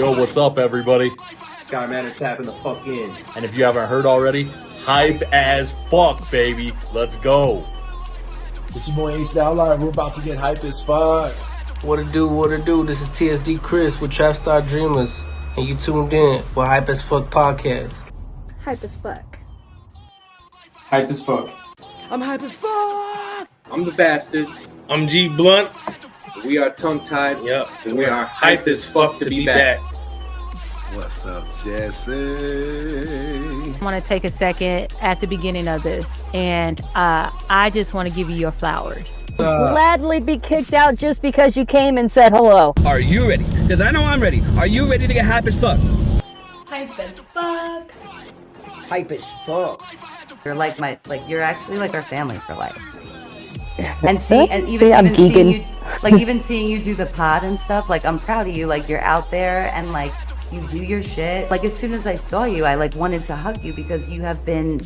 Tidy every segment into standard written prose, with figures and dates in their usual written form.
Yo, what's up, everybody? Skyman is tapping the fuck in. And if you haven't heard already, hype as fuck, baby. Let's go. It's your boy Ace Outlaw. We're about to get hype as fuck. What it do? This is TSD Chris with Trap Star Dreamers, and you tuned in with Hype as Fuck Podcast. Hype as fuck. Hype as fuck. I'm hype as fuck. I'm the bastard. I'm G Blunt. We are tongue-tied. Yep. And we are hyped as fuck to be back. What's up, Jesse? I want to take a second at the beginning of this, and I just want to give you your flowers. Gladly be kicked out just because you came and said hello. Are you ready? Because I know I'm ready. Are you ready to get hype as fuck? Hype as fuck. Hype as fuck. You're you're actually like our family for life. And even seeing you do the pod and stuff, like I'm proud of you. Like you're out there and like you do your shit. Like as soon as I saw you, I like wanted to hug you because you've been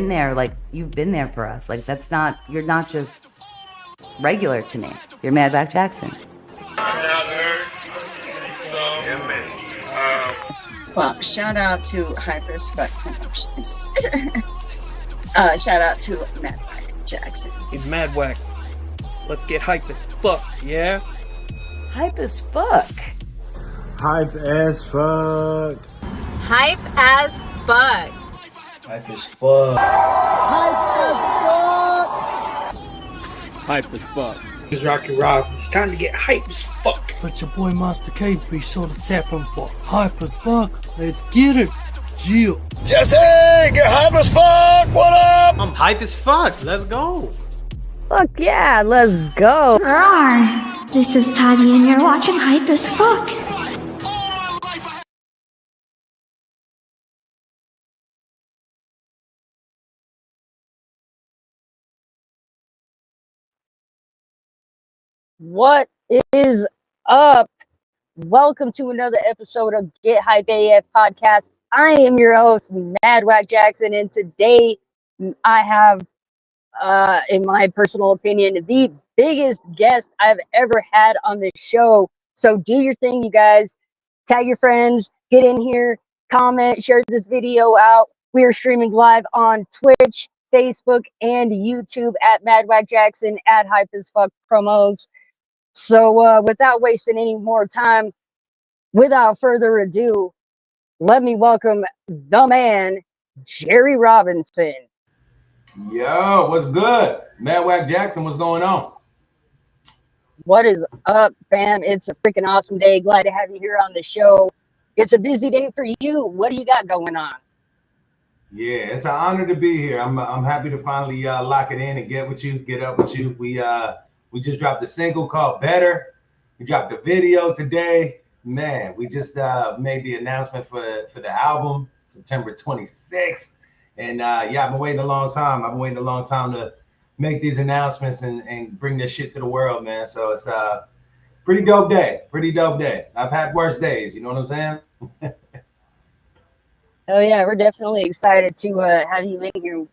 there, like you've been there for us. Like you're not just regular to me. You're Madback Jackson. Well, shout out to Hyper's Fuck Promotions. Shout out to Madback Jackson. He's mad whack. Let's get hype as fuck, yeah? Hype as fuck. Hype as fuck. Hype as fuck. Hype as fuck. Hype as fuck. It's Rocky Rob. It's time to get hype as fuck. But your boy Master K, be sure to tap him for hype as fuck. Let's get it. Jill. Jesse, get hype as fuck. What up? I'm hype as fuck. Let's go. Fuck yeah, let's go. Rawr. This is Toddy and you're watching Hype as fuck. What is up? Welcome to another episode of Get Hype AF Podcast. I am your host, Madwack Jackson, and today I have, in my personal opinion, the biggest guest I've ever had on this show. So do your thing, you guys. Tag your friends, get in here, comment, share this video out. We are streaming live on Twitch, Facebook, and YouTube at Madwack Jackson, at Hype as Fuck Promos. So without wasting any more time, without further ado, let me welcome the man, Jehry Robinson. Yo, what's good? Madwack Jackson, what's going on? What is up, fam? It's a freaking awesome day. Glad to have you here on the show. It's a busy day for you. What do you got going on? Yeah, it's an honor to be here. I'm happy to finally lock it in and get up with you. We just dropped a single called Better. We dropped a video today. Man, we just made the announcement for the album, September 26th. And yeah, I've been waiting a long time. To make these announcements and bring this shit to the world, man. So it's a pretty dope day. I've had worse days, you know what I'm saying? Oh yeah, we're definitely excited to have you in here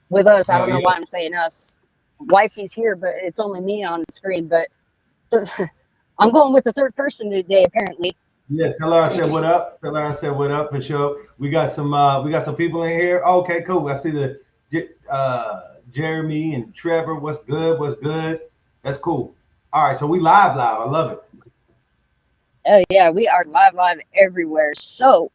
with us. I don't know why I'm saying us. Wifey's here, but it's only me on the screen. But I'm going with the third person today, apparently. Yeah, tell her I said what up. For sure. We got some people in here. Oh, okay, cool. I see the Jeremy and Trevor. What's good? That's cool. All right, so we live. I love it. Oh yeah, we are live everywhere. So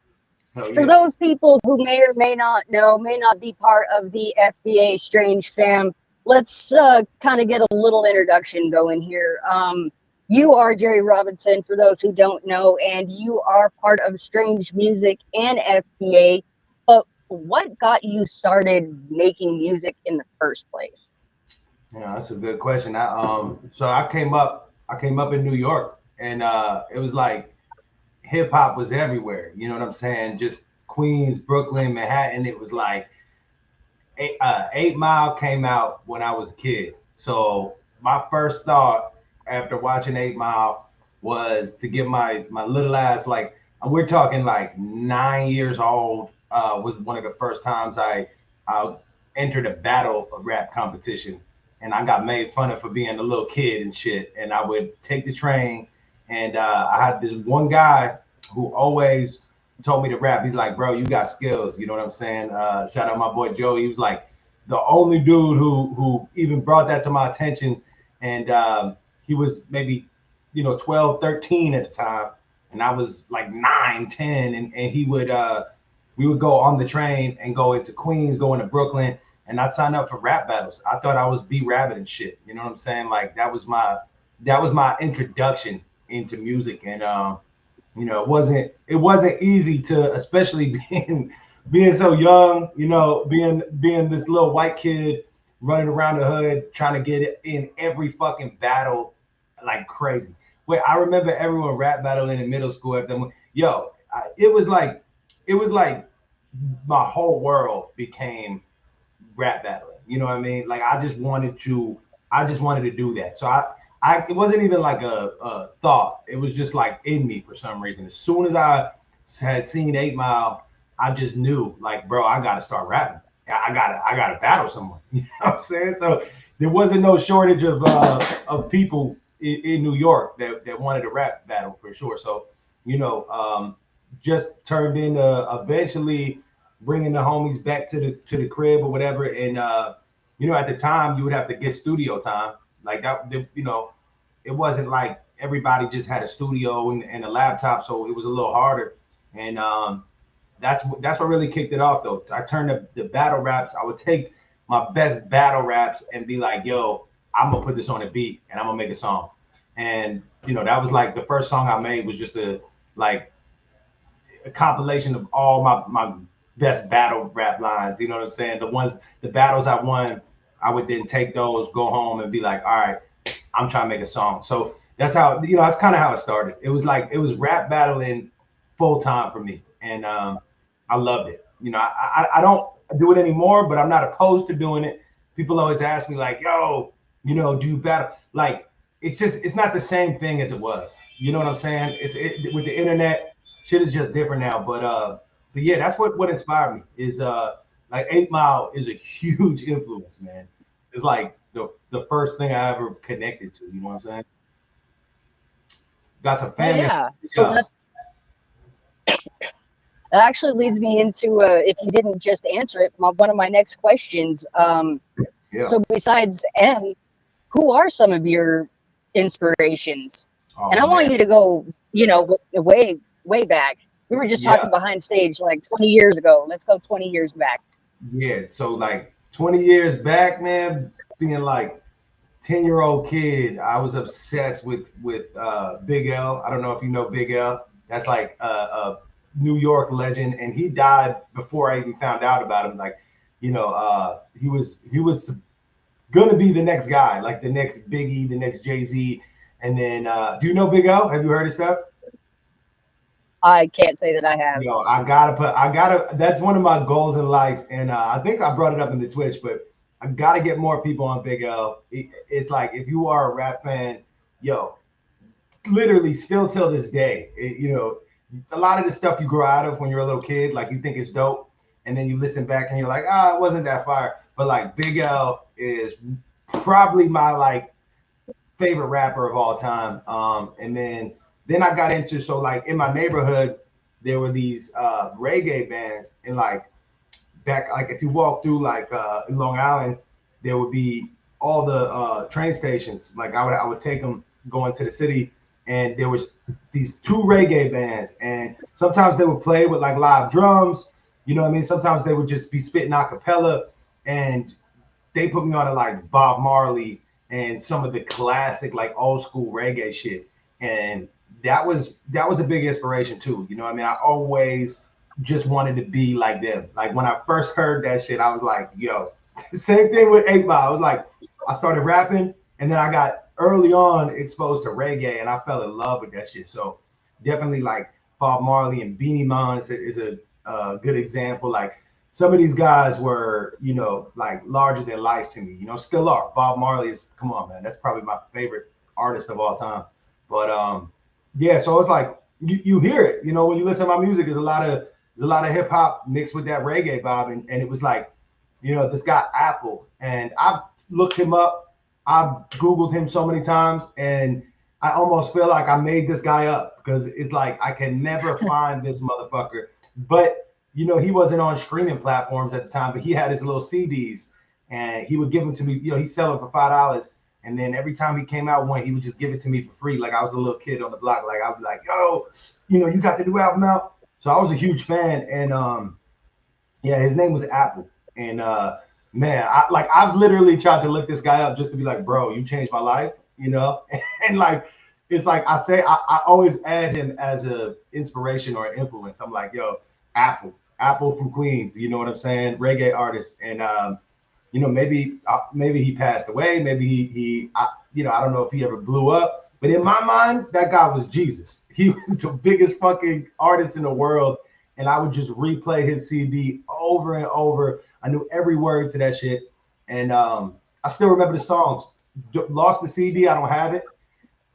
for those people who may or may not know, may not be part of the FBA Strange fam, let's kind of get a little introduction going here. You are Jehry Robinson, for those who don't know, and you are part of Strange Music and FBA. But what got you started making music in the first place? Yeah, that's a good question. So I came up in New York, and it was like hip hop was everywhere. You know what I'm saying? Just Queens, Brooklyn, Manhattan. It was like 8 Mile came out when I was a kid. So my first thought after watching 8 Mile was to get my little ass, like we're talking like 9 years old, was one of the first times I entered a battle rap competition, and I got made fun of for being a little kid and shit. And I would take the train And I had this one guy who always told me to rap. He's like, bro, you got skills. You know what I'm saying? Shout out my boy Joe. He was like the only dude who even brought that to my attention. And he was maybe, 12, 13 at the time. And I was like 9, 10. And he would, we would go on the train and go into Queens, go into Brooklyn, and I'd sign up for rap battles. I thought I was B-Rabbit and shit. You know what I'm saying? Like that was my introduction into music. And it wasn't easy to, especially being so young, being this little white kid running around the hood trying to get it in every fucking battle like crazy. Wait, I remember everyone rap battling in middle school at them. It was like my whole world became rap battling. You know what I mean? Like I just wanted to do that. So it wasn't even like a thought. It was just like in me for some reason. As soon as I had seen 8 Mile, I just knew, like, bro, I gotta start rapping. I gotta battle someone. You know what I'm saying? So there wasn't no shortage of people in New York that wanted to rap battle for sure. So just turned into eventually bringing the homies back to the crib or whatever. And at the time you would have to get studio time like that. It wasn't like everybody just had a studio and a laptop, so it was a little harder. And that's what really kicked it off, though. I turned the battle raps. I would take my best battle raps and be like, yo, I'm gonna put this on a beat and I'm gonna make a song. And that was like the first song I made was just a compilation of all my best battle rap lines. You know what I'm saying? The battles I won, I would then take those, go home and be like, all right, I'm trying to make a song. So that's how, that's kind of how it started. It was rap battling full time for me. And I loved it. I don't do it anymore, but I'm not opposed to doing it. People always ask me like, yo, do you battle? Like, it's not the same thing as it was. You know what I'm saying? With the internet, shit is just different now. But yeah, that's what inspired me is like 8 Mile is a huge influence, man. It's like the first thing I ever connected to. You know what I'm saying? Got some family. Yeah. So that actually leads me into if you didn't just answer it, one of my next questions. So besides M, who are some of your inspirations? And I want you to go, way back. We were just talking behind stage like 20 years ago. Let's go 20 years back. Yeah, so like 20 years back, man, being like 10-year-old kid, I was obsessed with Big L. I don't know if you know Big L. That's like a New York legend, and he died before I even found out about him. Like, he was gonna be the next guy, like the next Biggie, the next Jay-Z. And then do you know Big L? Have you heard his stuff? I can't say that I have. I gotta, that's one of my goals in life. And I think I brought it up in the Twitch, but I gotta get more people on Big L. It's like, if you are a rap fan, literally still till this day, a lot of the stuff you grow out of when you're a little kid, like you think it's dope. And then you listen back and you're like, it wasn't that fire. But like Big L is probably my like favorite rapper of all time. And then I got into, so like in my neighborhood, there were these reggae bands, and like back, like if you walk through like in Long Island, there would be all the train stations. Like I would take them going to the city, and there was these 2 reggae bands, and sometimes they would play with like live drums. You know what I mean? Sometimes they would just be spitting a cappella, and they put me on to like Bob Marley and some of the classic like old school reggae shit. And that was a big inspiration too. You know what I mean? I always just wanted to be like them. Like when I first heard that shit, I was like, yo, same thing with 8 Mile. I was like, I started rapping, and then I got early on exposed to reggae, and I fell in love with that shit. So definitely like Bob Marley and Beanie Man is a good example. Like some of these guys were, like larger than life to me, still are. Bob Marley is, come on, man, that's probably my favorite artist of all time. But yeah, so it's like you hear it, when you listen to my music, there's a lot of hip hop mixed with that reggae vibe. And it was like, this guy Apple, and I've looked him up, I've Googled him so many times, and I almost feel like I made this guy up because it's like I can never find this motherfucker. But you know, he wasn't on streaming platforms at the time, but he had his little CDs and he would give them to me. You know, he'd sell them for $5. And then every time he came out one, he would just give it to me for free. Like I was a little kid on the block. Like I would be like, yo, you know, you got the new album out. So I was a huge fan. And yeah, his name was Apple. And man, I've literally tried to look this guy up just to be like, bro, you changed my life, you know? And like, it's like I say, I always add him as a inspiration or influence. I'm like, yo, Apple from Queens, you know what I'm saying? Reggae artist. And you know, maybe he passed away. Maybe he you know, I don't know if he ever blew up. But in my mind, that guy was Jesus. He was the biggest fucking artist in the world. And I would just replay his CD over and over. I knew every word to that shit. And I still remember the songs. Lost the CD, I don't have it.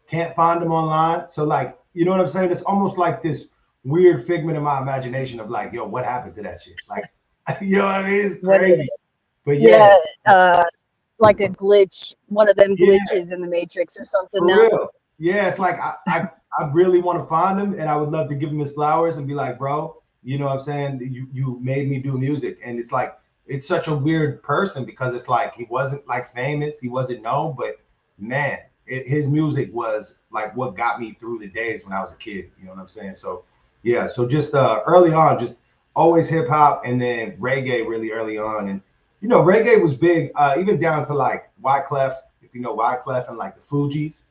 Can't find them online. So like, you know what I'm saying? It's almost like this weird figment of my imagination of like, yo, what happened to that shit? Like, you know what I mean? It's crazy. But yeah, like a glitch, one of them glitches in the Matrix or something. For real. Yeah, it's like I really want to find him, and I would love to give him his flowers and be like, bro, you know what I'm saying? You made me do music. And it's like, it's such a weird person because it's like he wasn't like famous, he wasn't known, but man, his music was like what got me through the days when I was a kid. You know what I'm saying? So yeah, so just early on, just always hip hop and then reggae really early on. And you know, reggae was big, even down to like Wyclef, if you know Wyclef and like the Fugees.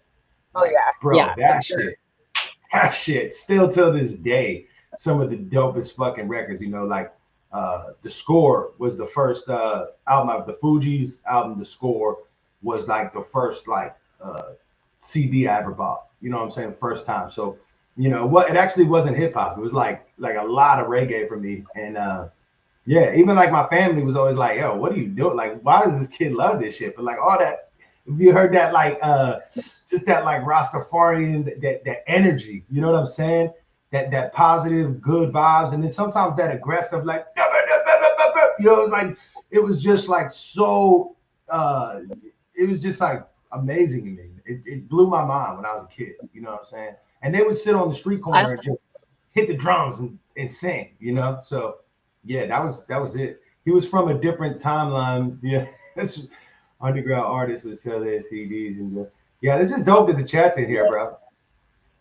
Oh yeah, bro, yeah, that shit, still till this day, some of the dopest fucking records. You know, like The Score was the first album of the Fugees album. The Score was like the first like CD I ever bought. You know what I'm saying? First time. So you know what? It actually wasn't hip hop. It was like a lot of reggae for me. And yeah, even like my family was always like, yo, what are you doing? Like, why does this kid love this shit? But like all that, if you heard that, like just that like Rastafarian, that energy, you know what I'm saying? That positive, good vibes, and then sometimes that aggressive, like, you know, it was just like so it was just like amazing to me. It blew my mind when I was a kid, you know what I'm saying? And they would sit on the street corner and just hit the drums and sing, you know? So yeah, that was it. He was from a different timeline. Yeah, that's underground artists would sell their CDs and yeah, this is dope that the chat's in here, bro.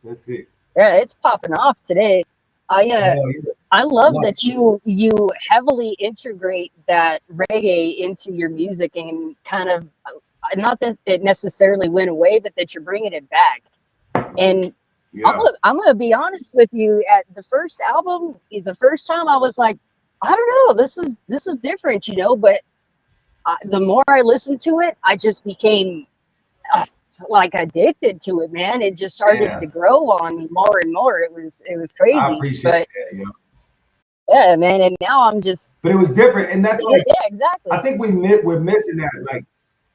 Let's see. Yeah, it's popping off today. I love that you heavily integrate that reggae into your music and kind of, not that it necessarily went away, but that you're bringing it back. And I'm gonna be honest with you. At the first album, the first time I was like, I don't know, this is different, you know. But the more I listened to it, I just became like addicted to it, man. It just started to grow on me more and more. It was crazy. I appreciate that, you know? Yeah, man. And now I'm just. But it was different, and that's like, yeah, exactly. I think we're missing that. Like,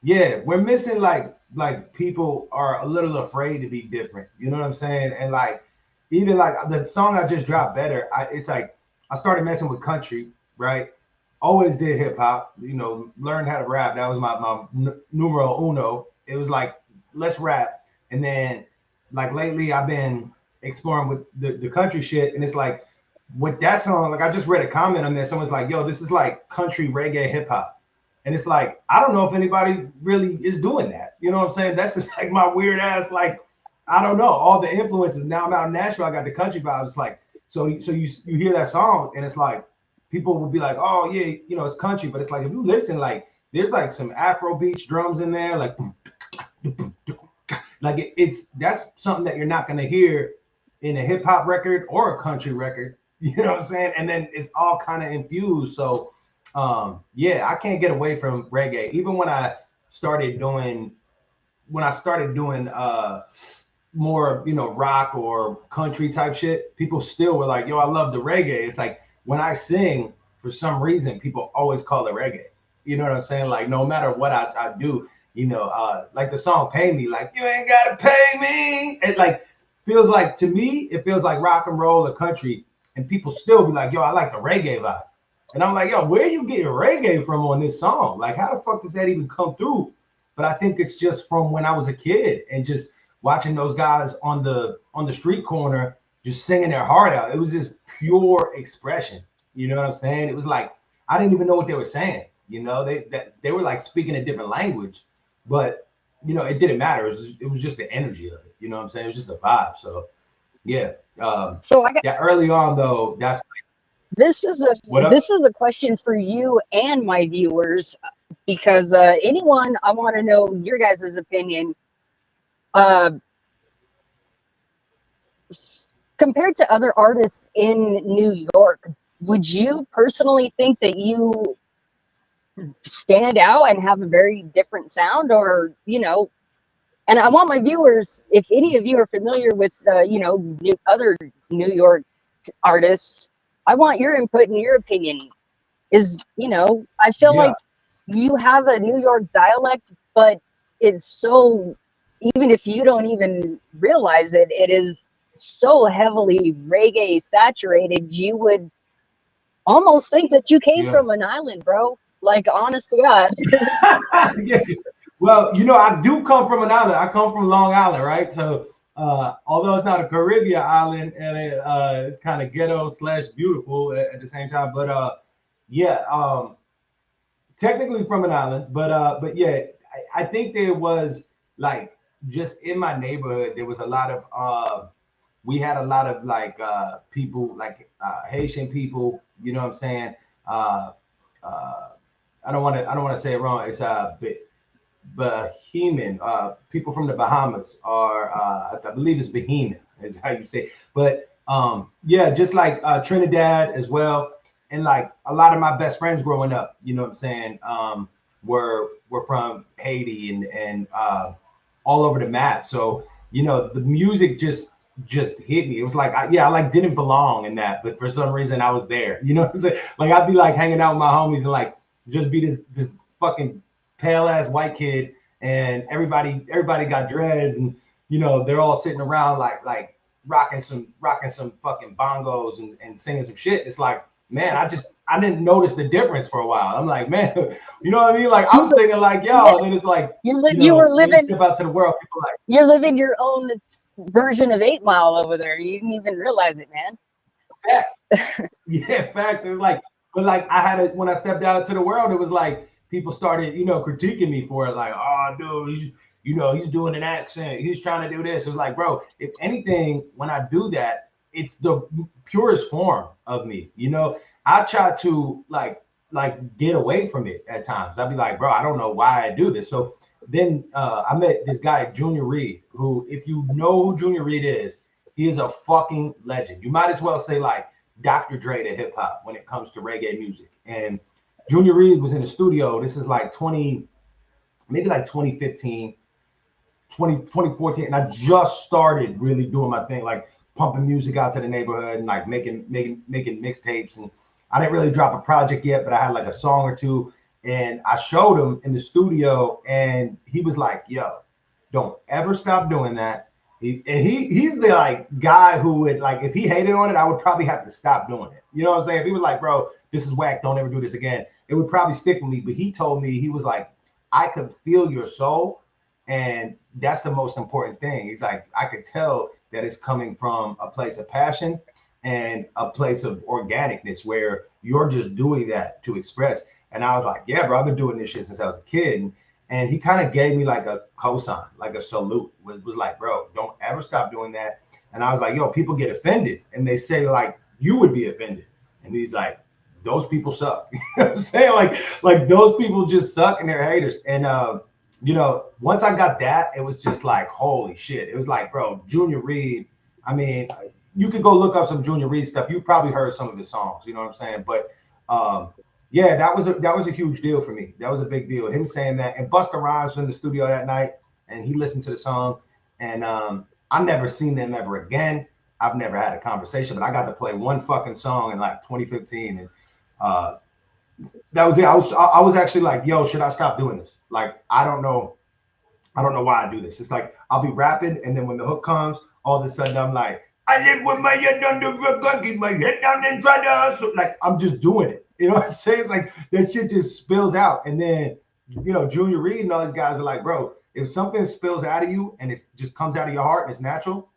yeah, we're missing like people are a little afraid to be different. You know what I'm saying? And like, even like the song I just dropped, Better. It's like I started messing with country, right? Always did hip hop. You know, learned how to rap. That was my numero uno. It was like, let's rap. And then like lately I've been exploring with the country shit. And it's like with that song, like I just read a comment on there. Someone's like, yo, this is like country reggae hip hop. And it's like, I don't know if anybody really is doing that. You know what I'm saying? That's just like my weird ass, like, I don't know. All the influences. Now I'm out in Nashville. I got the country vibes. It's like, so you hear that song and it's like, people will be like, oh yeah, you know, it's country. But it's like, if you listen, like there's like some Afro beats drums in there, like that's something that you're not going to hear in a hip hop record or a country record. You know what I'm saying? And then it's all kind of infused. So yeah, I can't get away from reggae. Even when I started doing more, you know, rock or country type shit, people still were like, yo, I love the reggae. It's like when I sing, for some reason, people always call it reggae. You know what I'm saying? Like no matter what I do, you know, like the song Pay Me, like you ain't gotta pay me. It like feels like, to me, it feels like rock and roll or country. And people still be like, yo, I like the reggae vibe. And I'm like, yo, where you getting reggae from on this song? Like, how the fuck does that even come through? But I think it's just from when I was a kid and just watching those guys on the street corner just singing their heart out. It was just pure expression. You know what I'm saying? It was like I didn't even know what they were saying. You know, they were like speaking a different language, but you know, it didn't matter. It was just the energy of it. You know what I'm saying? It was just the vibe. So yeah. So I got early on though, that's this is a question for you and my viewers, because anyone, I want to know your guys' opinion. Compared to other artists in New York, would you personally think that you stand out and have a very different sound? Or, you know, and I want my viewers, if any of you are familiar with you know, other New York artists, I want your input and your opinion. Is, you know, I feel like you have a New York dialect, but it's so, even if you don't even realize it, it is so heavily reggae saturated, you would almost think that you came from an island, bro. Like, honest to God. Yeah. Well, you know, I do come from an island. I come from Long Island, right? So although it's not a Caribbean island, and it's kind of ghetto / beautiful at the same time, but technically from an island, but yeah, I think there was like just in my neighborhood there was a lot of we had a lot of like people like Haitian people, you know what I'm saying? I don't want to say it wrong. It's Bahamian, people from the Bahamas are I believe it's Bahamian is how you say it. But yeah, just like Trinidad as well. And like a lot of my best friends growing up, you know what I'm saying, were from Haiti and all over the map. So, you know, the music just hit me. It was like, I like didn't belong in that, but for some reason I was there. You know what I'm saying? Like I'd be like hanging out with my homies and like just be this fucking pale ass white kid, and everybody got dreads, and you know they're all sitting around like rocking some fucking bongos and singing some shit. It's like, man, I didn't notice the difference for a while. I'm like, man, you know what I mean? Like I'm singing like y'all, and then it's like you were living, step out to the world, people like you're living your own version of 8 Mile over there. You didn't even realize it, man. Facts. Yeah, facts. It was like, but like I had when I stepped out to the world, it was like people started, you know, critiquing me for it. Like, oh, dude, he's doing an accent. He's trying to do this. It's like, bro, if anything, when I do that, it's the purest form of me. You know, I try to like get away from it at times. I'd be like, bro, I don't know why I do this. So then I met this guy, Junior Reed, who, if you know who Junior Reed is, he is a fucking legend. You might as well say like Dr. Dre to hip hop when it comes to reggae music. And Junior Reed was in the studio. This is like 2015, 2014. And I just started really doing my thing, like pumping music out to the neighborhood and like making mixtapes. And I didn't really drop a project yet, but I had like a song or two. And I showed him in the studio, and he was like, yo, don't ever stop doing that. He's the like guy who would, like, if he hated on it, I would probably have to stop doing it. You know what I'm saying? If he was like, bro, this is whack, don't ever do this again, it would probably stick with me. But he told me, he was like, I could feel your soul, and that's the most important thing. He's like, I could tell that it's coming from a place of passion and a place of organicness where you're just doing that to express. And I was like, yeah, bro, I've been doing this shit since I was a kid. And he kind of gave me like a cosign, like a salute. Was like, bro, don't ever stop doing that. And I was like, yo, people get offended, and they say like, you would be offended. And he's like, those people suck. You know what I'm saying? Like those people just suck and they're haters. And you know, once I got that, it was just like, holy shit. It was like, bro, Junior Reed. I mean, you could go look up some Junior Reed stuff. You probably heard some of his songs. You know what I'm saying? But yeah, that was a huge deal for me. That was a big deal. Him saying that, and Busta Rhymes was in the studio that night, and he listened to the song. And I've never seen them ever again. I've never had a conversation, but I got to play one fucking song in like 2015, and that was it. I was actually like, yo, should I stop doing this? Like, I don't know why I do this. It's like I'll be rapping, and then when the hook comes, all of a sudden I'm like, I live with my head under the gun, keep my head down and try to hustle. Like, I'm just doing it. You know what I'm saying? It's like that shit just spills out. And then Junior Reed and all these guys are like, bro, if something spills out of you and it just comes out of your heart and it's natural,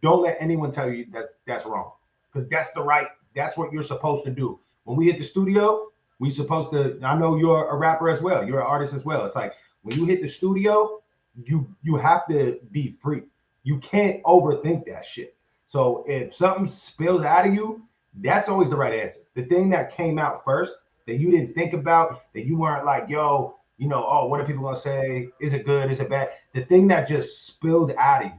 don't let anyone tell you that's wrong, because that's what you're supposed to do. When we hit the studio, we're supposed to. I know you're a rapper as well. You're an artist as well. It's like when you hit the studio, you have to be free. You can't overthink that shit. So if something spills out of you, that's always the right answer. The thing that came out first that you didn't think about, that you weren't like, yo, oh, what are people gonna say? Is it good? Is it bad? The thing that just spilled out of you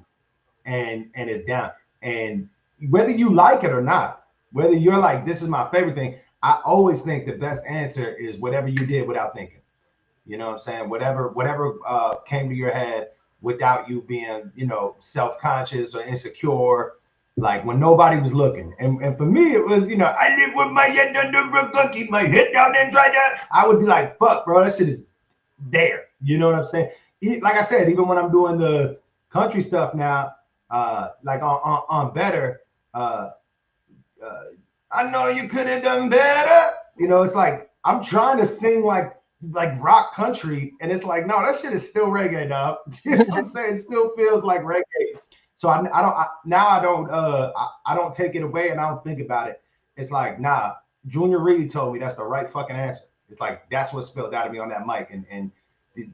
and is down. And whether you like it or not, whether you're like, this is my favorite thing, I always think the best answer is whatever you did without thinking. You know what I'm saying? Whatever came to your head without you being, self-conscious or insecure, like when nobody was looking. And for me, it was, I live with my head under a gun, keep my head down and try that. I would be like, fuck, bro, that shit is there. You know what I'm saying? Like I said, even when I'm doing the country stuff now, like on Better, I know you could have done better. It's like I'm trying to sing like rock country, and it's like, no, that shit is still reggae, dog. You know what I'm saying? It still feels like reggae. So I don't take it away and I don't think about it. It's like, nah, Junior Reed told me that's the right fucking answer. It's like that's what spilled out of me on that mic, and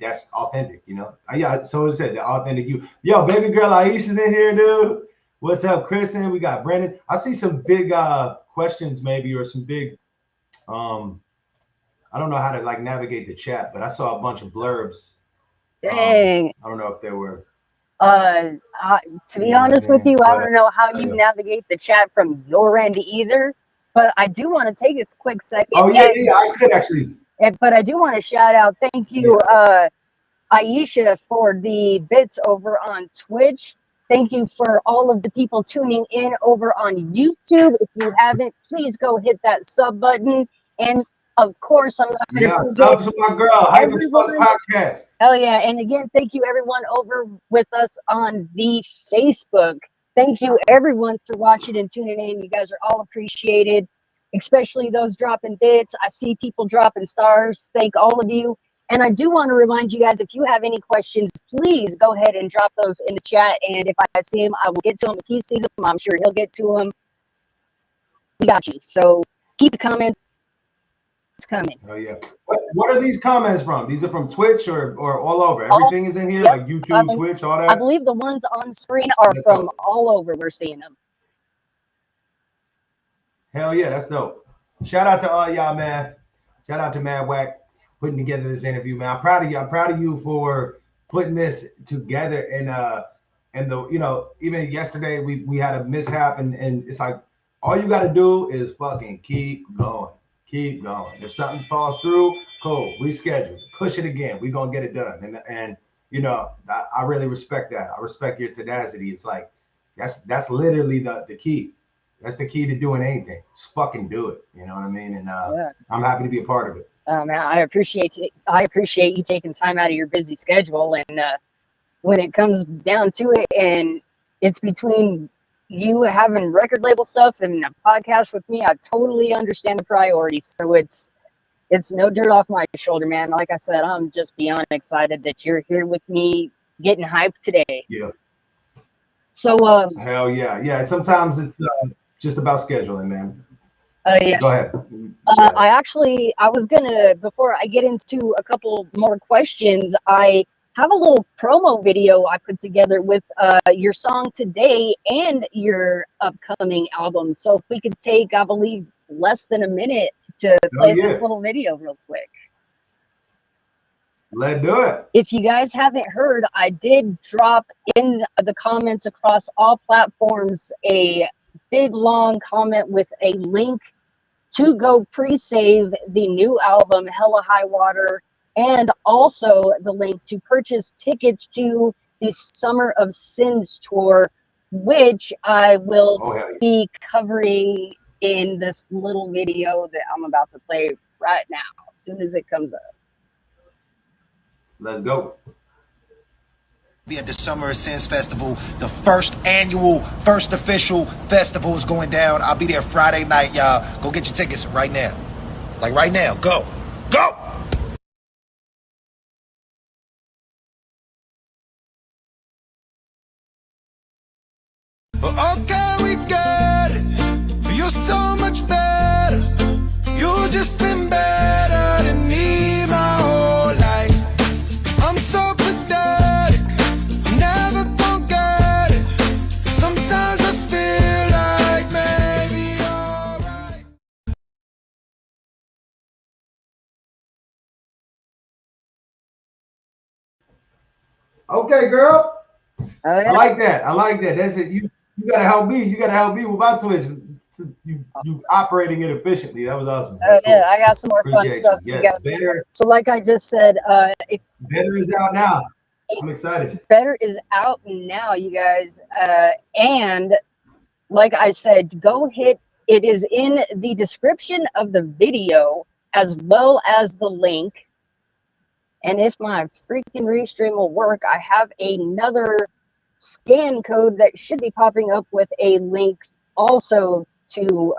that's authentic, Yeah, so it said the authentic you. Yo, baby girl Aisha's in here, dude. What's up, Kristen? We got Brandon. I see some big questions maybe, or some big I don't know how to like navigate the chat, but I saw a bunch of blurbs. Dang. I don't know if they were to be honest with you, I don't know how you navigate the chat from your end either, but I do want to take this quick second. Oh yeah, I could actually. But I do want to shout out, thank you, Aisha, for the bits over on Twitch. Thank you for all of the people tuning in over on YouTube. If you haven't, please go hit that sub button. And of course, I'm not going to sub to my girl, Hype as Fuck Podcast. Hell yeah. And again, thank you everyone over with us on the Facebook. Thank you everyone for watching and tuning in. You guys are all appreciated, especially those dropping bits. I see people dropping stars. Thank all of you. And I do want to remind you guys, if you have any questions, please go ahead and drop those in the chat. And if I see him, I will get to him. If he sees them, I'm sure he'll get to them. We got you. So keep the comments coming. Oh yeah. What are these comments from? These are from Twitch or all over? Everything is in here, like YouTube, Twitch, all that? I believe the ones on screen are from all over. We're seeing them. Hell yeah, that's dope. Shout out to all y'all, man. Shout out to Mad Wack putting together this interview, man. I'm proud of you. I'm proud of you for putting this together. And the even yesterday we had a mishap, and it's like all you got to do is fucking keep going. Keep going. If something falls through, cool. Reschedule. Push it again. We're gonna get it done. And I really respect that. I respect your tenacity. It's like that's literally the key. That's the key to doing anything. Just fucking do it. You know what I mean? And I'm happy to be a part of it. Man, I appreciate it. I appreciate you taking time out of your busy schedule. And when it comes down to it, and it's between you having record label stuff and a podcast with me, I totally understand the priorities. So it's no dirt off my shoulder, man. Like I said, I'm just beyond excited that you're here with me getting hyped today. Yeah. So hell yeah. Yeah. Sometimes it's just about scheduling, man. Yeah. Go ahead. I was gonna, before I get into a couple more questions, I have a little promo video I put together with your song today and your upcoming album. So if we could take, I believe, less than a minute to play this little video real quick. Let's do it. If you guys haven't heard, I did drop in the comments across all platforms a big long comment with a link to go pre-save the new album Hella Hughwater, and also the link to purchase tickets to the Summer of Sins tour, which I will be covering in this little video that I'm about to play right now, as soon as it comes up. Let's go. Be at the Summer of Sins Festival, the first official festival is going down. I'll be there Friday night, y'all. Go get your tickets right now. Like right now. Go. Okay, we get it. You're so much better. You've just been better than me my whole life. I'm so pathetic. I'm never gonna get it. Sometimes I feel like maybe alright. Okay, girl. Oh, yeah. I like that. I like that. That's it. You gotta help me. You gotta help me with my Twitch. You operating it efficiently. That was awesome. Oh, Cool. yeah, I got some more fun Appreciate stuff you. to Yes, go. better. So like I just said, Better is out now. I'm excited. Better is out now, you guys. And like I said, go hit, it is in the description of the video as well as the link. And if my freaking restream will work, I have another scan code that should be popping up with a link also to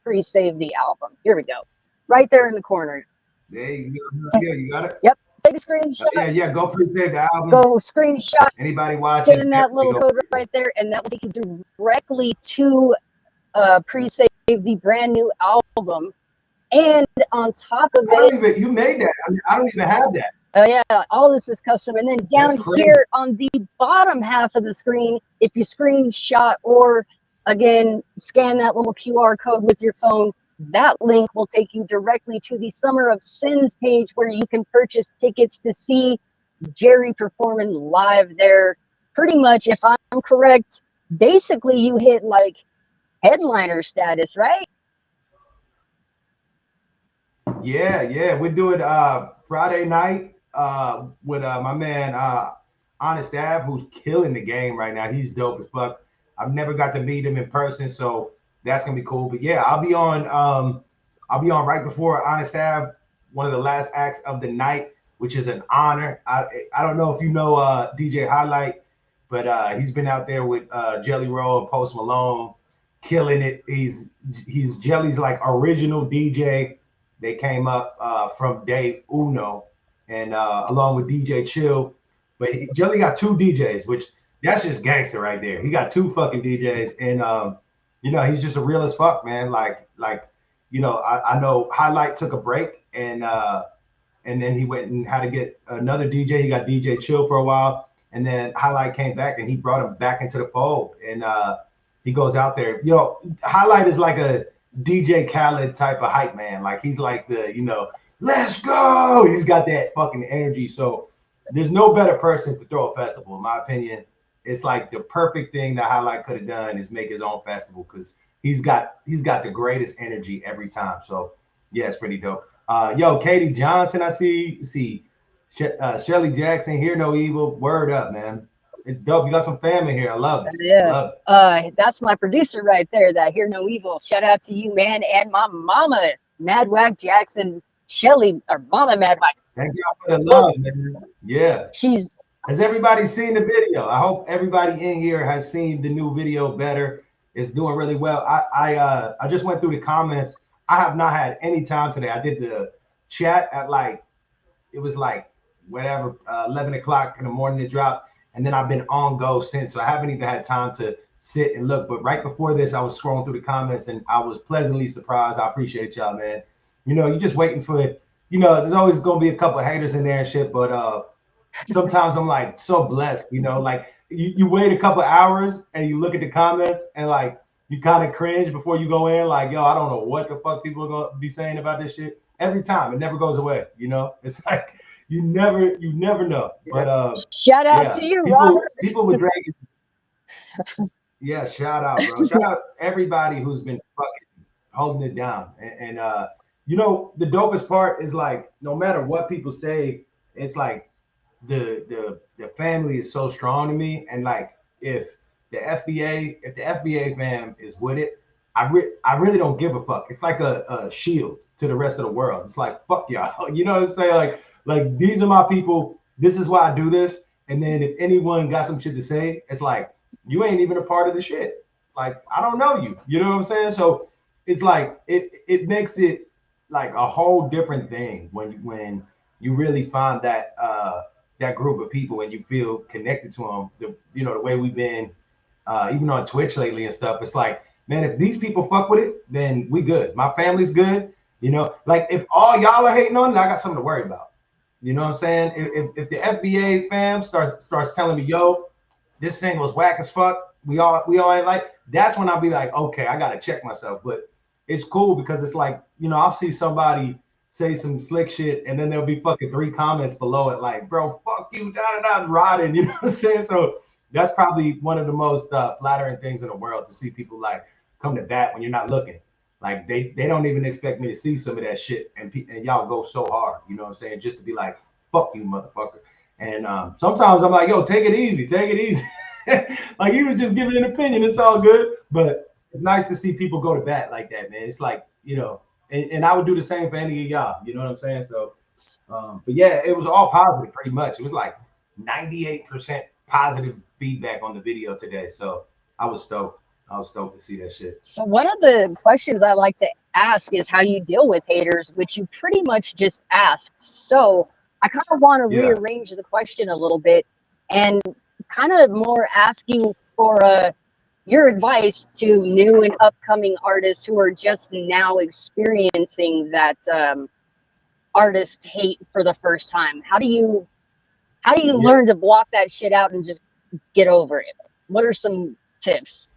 pre-save the album. Here we go. Right there in the corner. There you go. Yeah, you got it. Yep. Take a screenshot. Yeah. Go pre-save the album. Go screenshot. Anybody watching? Scan that little code right there, and that will take you directly to pre-save the brand new album. And on top of it, you made that. I mean, I don't even have that. Oh yeah, all this is custom. And then down here on the bottom half of the screen, if you screenshot or again scan that little QR code with your phone, that link will take you directly to the Summer of Sins page where you can purchase tickets to see Jehry performing live there. Pretty much, if I'm correct, basically you hit like headliner status, right? Yeah. We're doing Friday night with my man Honest Av, who's killing the game right now. He's dope as fuck. I've never got to meet him in person, so that's gonna be cool. But yeah, I'll be on right before Honest Av, one of the last acts of the night, which is an honor. I don't know if you know DJ Highlight, but he's been out there with Jelly Roll and Post Malone, killing it. He's Jelly's like original DJ. They came up from day uno, and along with DJ Chill. But Jelly got two DJs, which that's just gangster right there. He got two fucking DJs, and he's just a real as fuck, man. Like I know Highlight took a break, and then he went and had to get another DJ. He got DJ Chill for a while, and then Highlight came back, and he brought him back into the fold, and he goes out there. Highlight is like a DJ Khaled type of hype man. Like he's like the, let's go. He's got that fucking energy. So there's no better person to throw a festival, in my opinion. It's like the perfect thing that Highlight could have done is make his own festival, because he's got the greatest energy every time. So yeah, it's pretty dope. Katie Johnson, I see Shelly Jackson, Hear No Evil. Word up, man. It's dope. You got some family here. I love it. Yeah. Love it. That's my producer right there, that Hear No Evil. Shout out to you, man, and my mama, Madwack Jackson, Shelly, or Mama Madwack. Thank y'all for the love, man. Yeah. Has everybody seen the video? I hope everybody in here has seen the new video. Better. It's doing really well. I just went through the comments. I have not had any time today. I did the chat at it was 11 o'clock in the morning to drop. And then I've been on go since, so I haven't even had time to sit and look. But right before this, I was scrolling through the comments, and I was pleasantly surprised. I appreciate y'all, man. You're just waiting for it. There's always gonna be a couple of haters in there and shit, but sometimes I'm like so blessed. You wait a couple of hours and you look at the comments and you kind of cringe before you go in. Like, yo, I don't know what the fuck people are gonna be saying about this shit. Every time, it never goes away. It's like. You never know. But shout out to you, Robert. People were dragging. Yeah, shout out, bro. Shout out everybody who's been fucking holding it down. And the dopest part is no matter what people say, it's like the family is so strong to me. And if the FBA fam is with it, I really don't give a fuck. It's like a shield to the rest of the world. It's like, fuck y'all. You know what I'm saying? Like these are my people. This is why I do this. And then if anyone got some shit to say, it's like, you ain't even a part of the shit. Like, I don't know you. You know what I'm saying? So it's like it makes it like a whole different thing when you really find that that group of people and you feel connected to them. The way we've been even on Twitch lately and stuff. It's like, man, if these people fuck with it, then we good. My family's good. You know, like if all y'all are hating on it, I got something to worry about. You know what I'm saying? If the FBA fam starts telling me, yo, this single is whack as fuck, we all ain't like, that's when I'll be like, okay, I gotta check myself. But it's cool because it's like, you know, I'll see somebody say some slick shit and then there'll be fucking 3 comments below it like, bro, fuck you, rotting, you know what I'm saying? So that's probably one of the most flattering things in the world, to see people like come to bat when you're not looking. Like they don't even expect me to see some of that shit, and y'all go so hard, you know what I'm saying, just to be like, fuck you, motherfucker. And sometimes I'm like, yo, take it easy. Like he was just giving an opinion, it's all good. But it's nice to see people go to bat like that, man. It's like, you know, and I would do the same for any of y'all, you know what I'm saying? So but yeah, it was all positive pretty much. It was like 98% positive feedback on the video today. So I was stoked to see that shit. So one of the questions I like to ask is how you deal with haters, which you pretty much just asked. So I kind of want to rearrange the question a little bit and kind of more ask you for your advice to new and upcoming artists who are just now experiencing that artist hate for the first time. How do you learn to block that shit out and just get over it? What are some tips?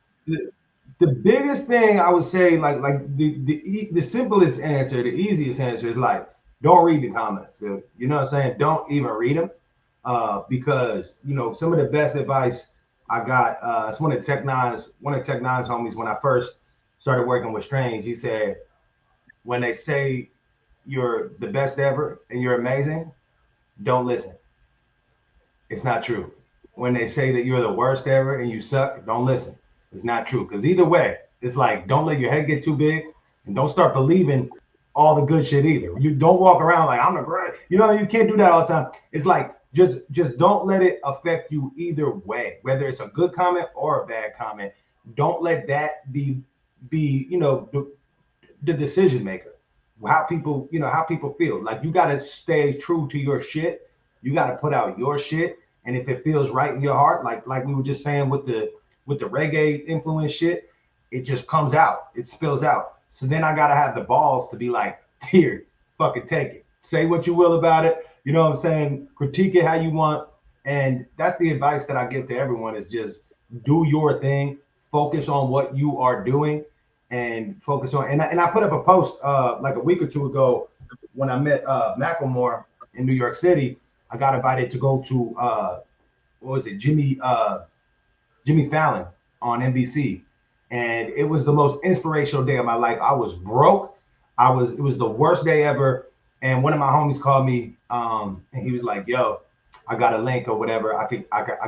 The biggest thing I would say, like the simplest answer, the easiest answer is like, don't read the comments. Dude. You know what I'm saying? Don't even read them, because you know some of the best advice I got. It's one of Tech Nine's homies when I first started working with Strange. He said, when they say you're the best ever and you're amazing, don't listen. It's not true. When they say that you're the worst ever and you suck, don't listen. It's not true. Because either way, it's like, don't let your head get too big and don't start believing all the good shit either. You don't walk around like, I'm the great. You know, you can't do that all the time. It's like, just don't let it affect you either way, whether it's a good comment or a bad comment. Don't let that be you know, the decision maker. How people feel. Like, you got to stay true to your shit. You got to put out your shit. And if it feels right in your heart, like we were just saying with the reggae influence shit, it just comes out, it spills out. So then I gotta have the balls to be like, here, fucking take it. Say what you will about it. You know what I'm saying? Critique it how you want. And that's the advice that I give to everyone, is just do your thing, focus on what you are doing, and focus on, and I put up a post like a week or two ago when I met Macklemore in New York City. I got invited to go to what was it, Jimmy Fallon on NBC, and it was the most inspirational day of my life. I was broke. It was the worst day ever. And one of my homies called me, and he was like, "Yo, I got a link or whatever. I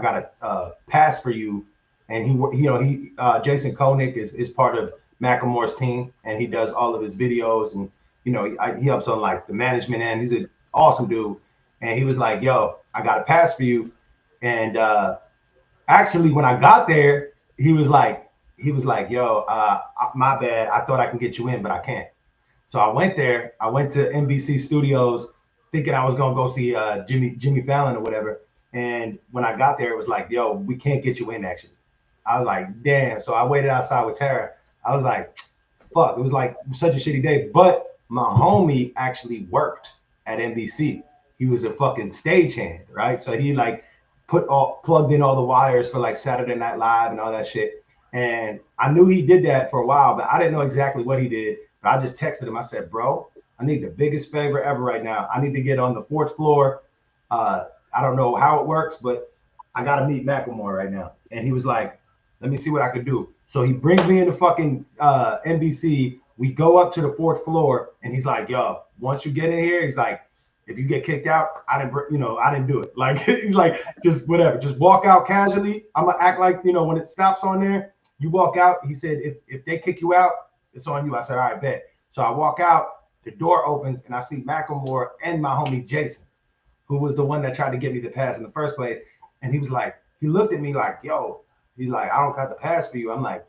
got a pass for you." And he Jason Koenig is part of Macklemore's team, and he does all of his videos, and you know, he helps on like the management end. He's an awesome dude. And he was like, "Yo, I got a pass for you." And actually, when I got there, he was like, "Yo, my bad. I thought I can get you in, but I can't." So I went there. I went to NBC Studios thinking I was gonna go see Jimmy Fallon or whatever. And when I got there, it was like, "Yo, we can't get you in, actually." I was like, "Damn." So I waited outside with Tara. I was like, "Fuck." It was like such a shitty day. But my homie actually worked at NBC. He was a fucking stagehand, right? So he like plugged in all the wires for like Saturday Night Live and all that shit. And I knew he did that for a while, but I didn't know exactly what he did. But I just texted him. I said, "Bro, I need the biggest favor ever right now. I need to get on the 4th floor. I don't know how it works, but I got to meet Macklemore right now." And he was like, "Let me see what I could do." So he brings me into fucking NBC. We go up to the 4th floor, and he's like, "Yo, once you get in here," he's like, "if you get kicked out, I didn't do it." Like, he's like, "Just whatever, just walk out casually. I'm gonna act like, you know, when it stops on there, you walk out." He said, if they kick you out, it's on you. I said, "All right, bet." So I walk out, the door opens, and I see Macklemore and my homie Jason, who was the one that tried to get me the pass in the first place. And he was like, he looked at me like, "Yo," he's like, "I don't got the pass for you." I'm like,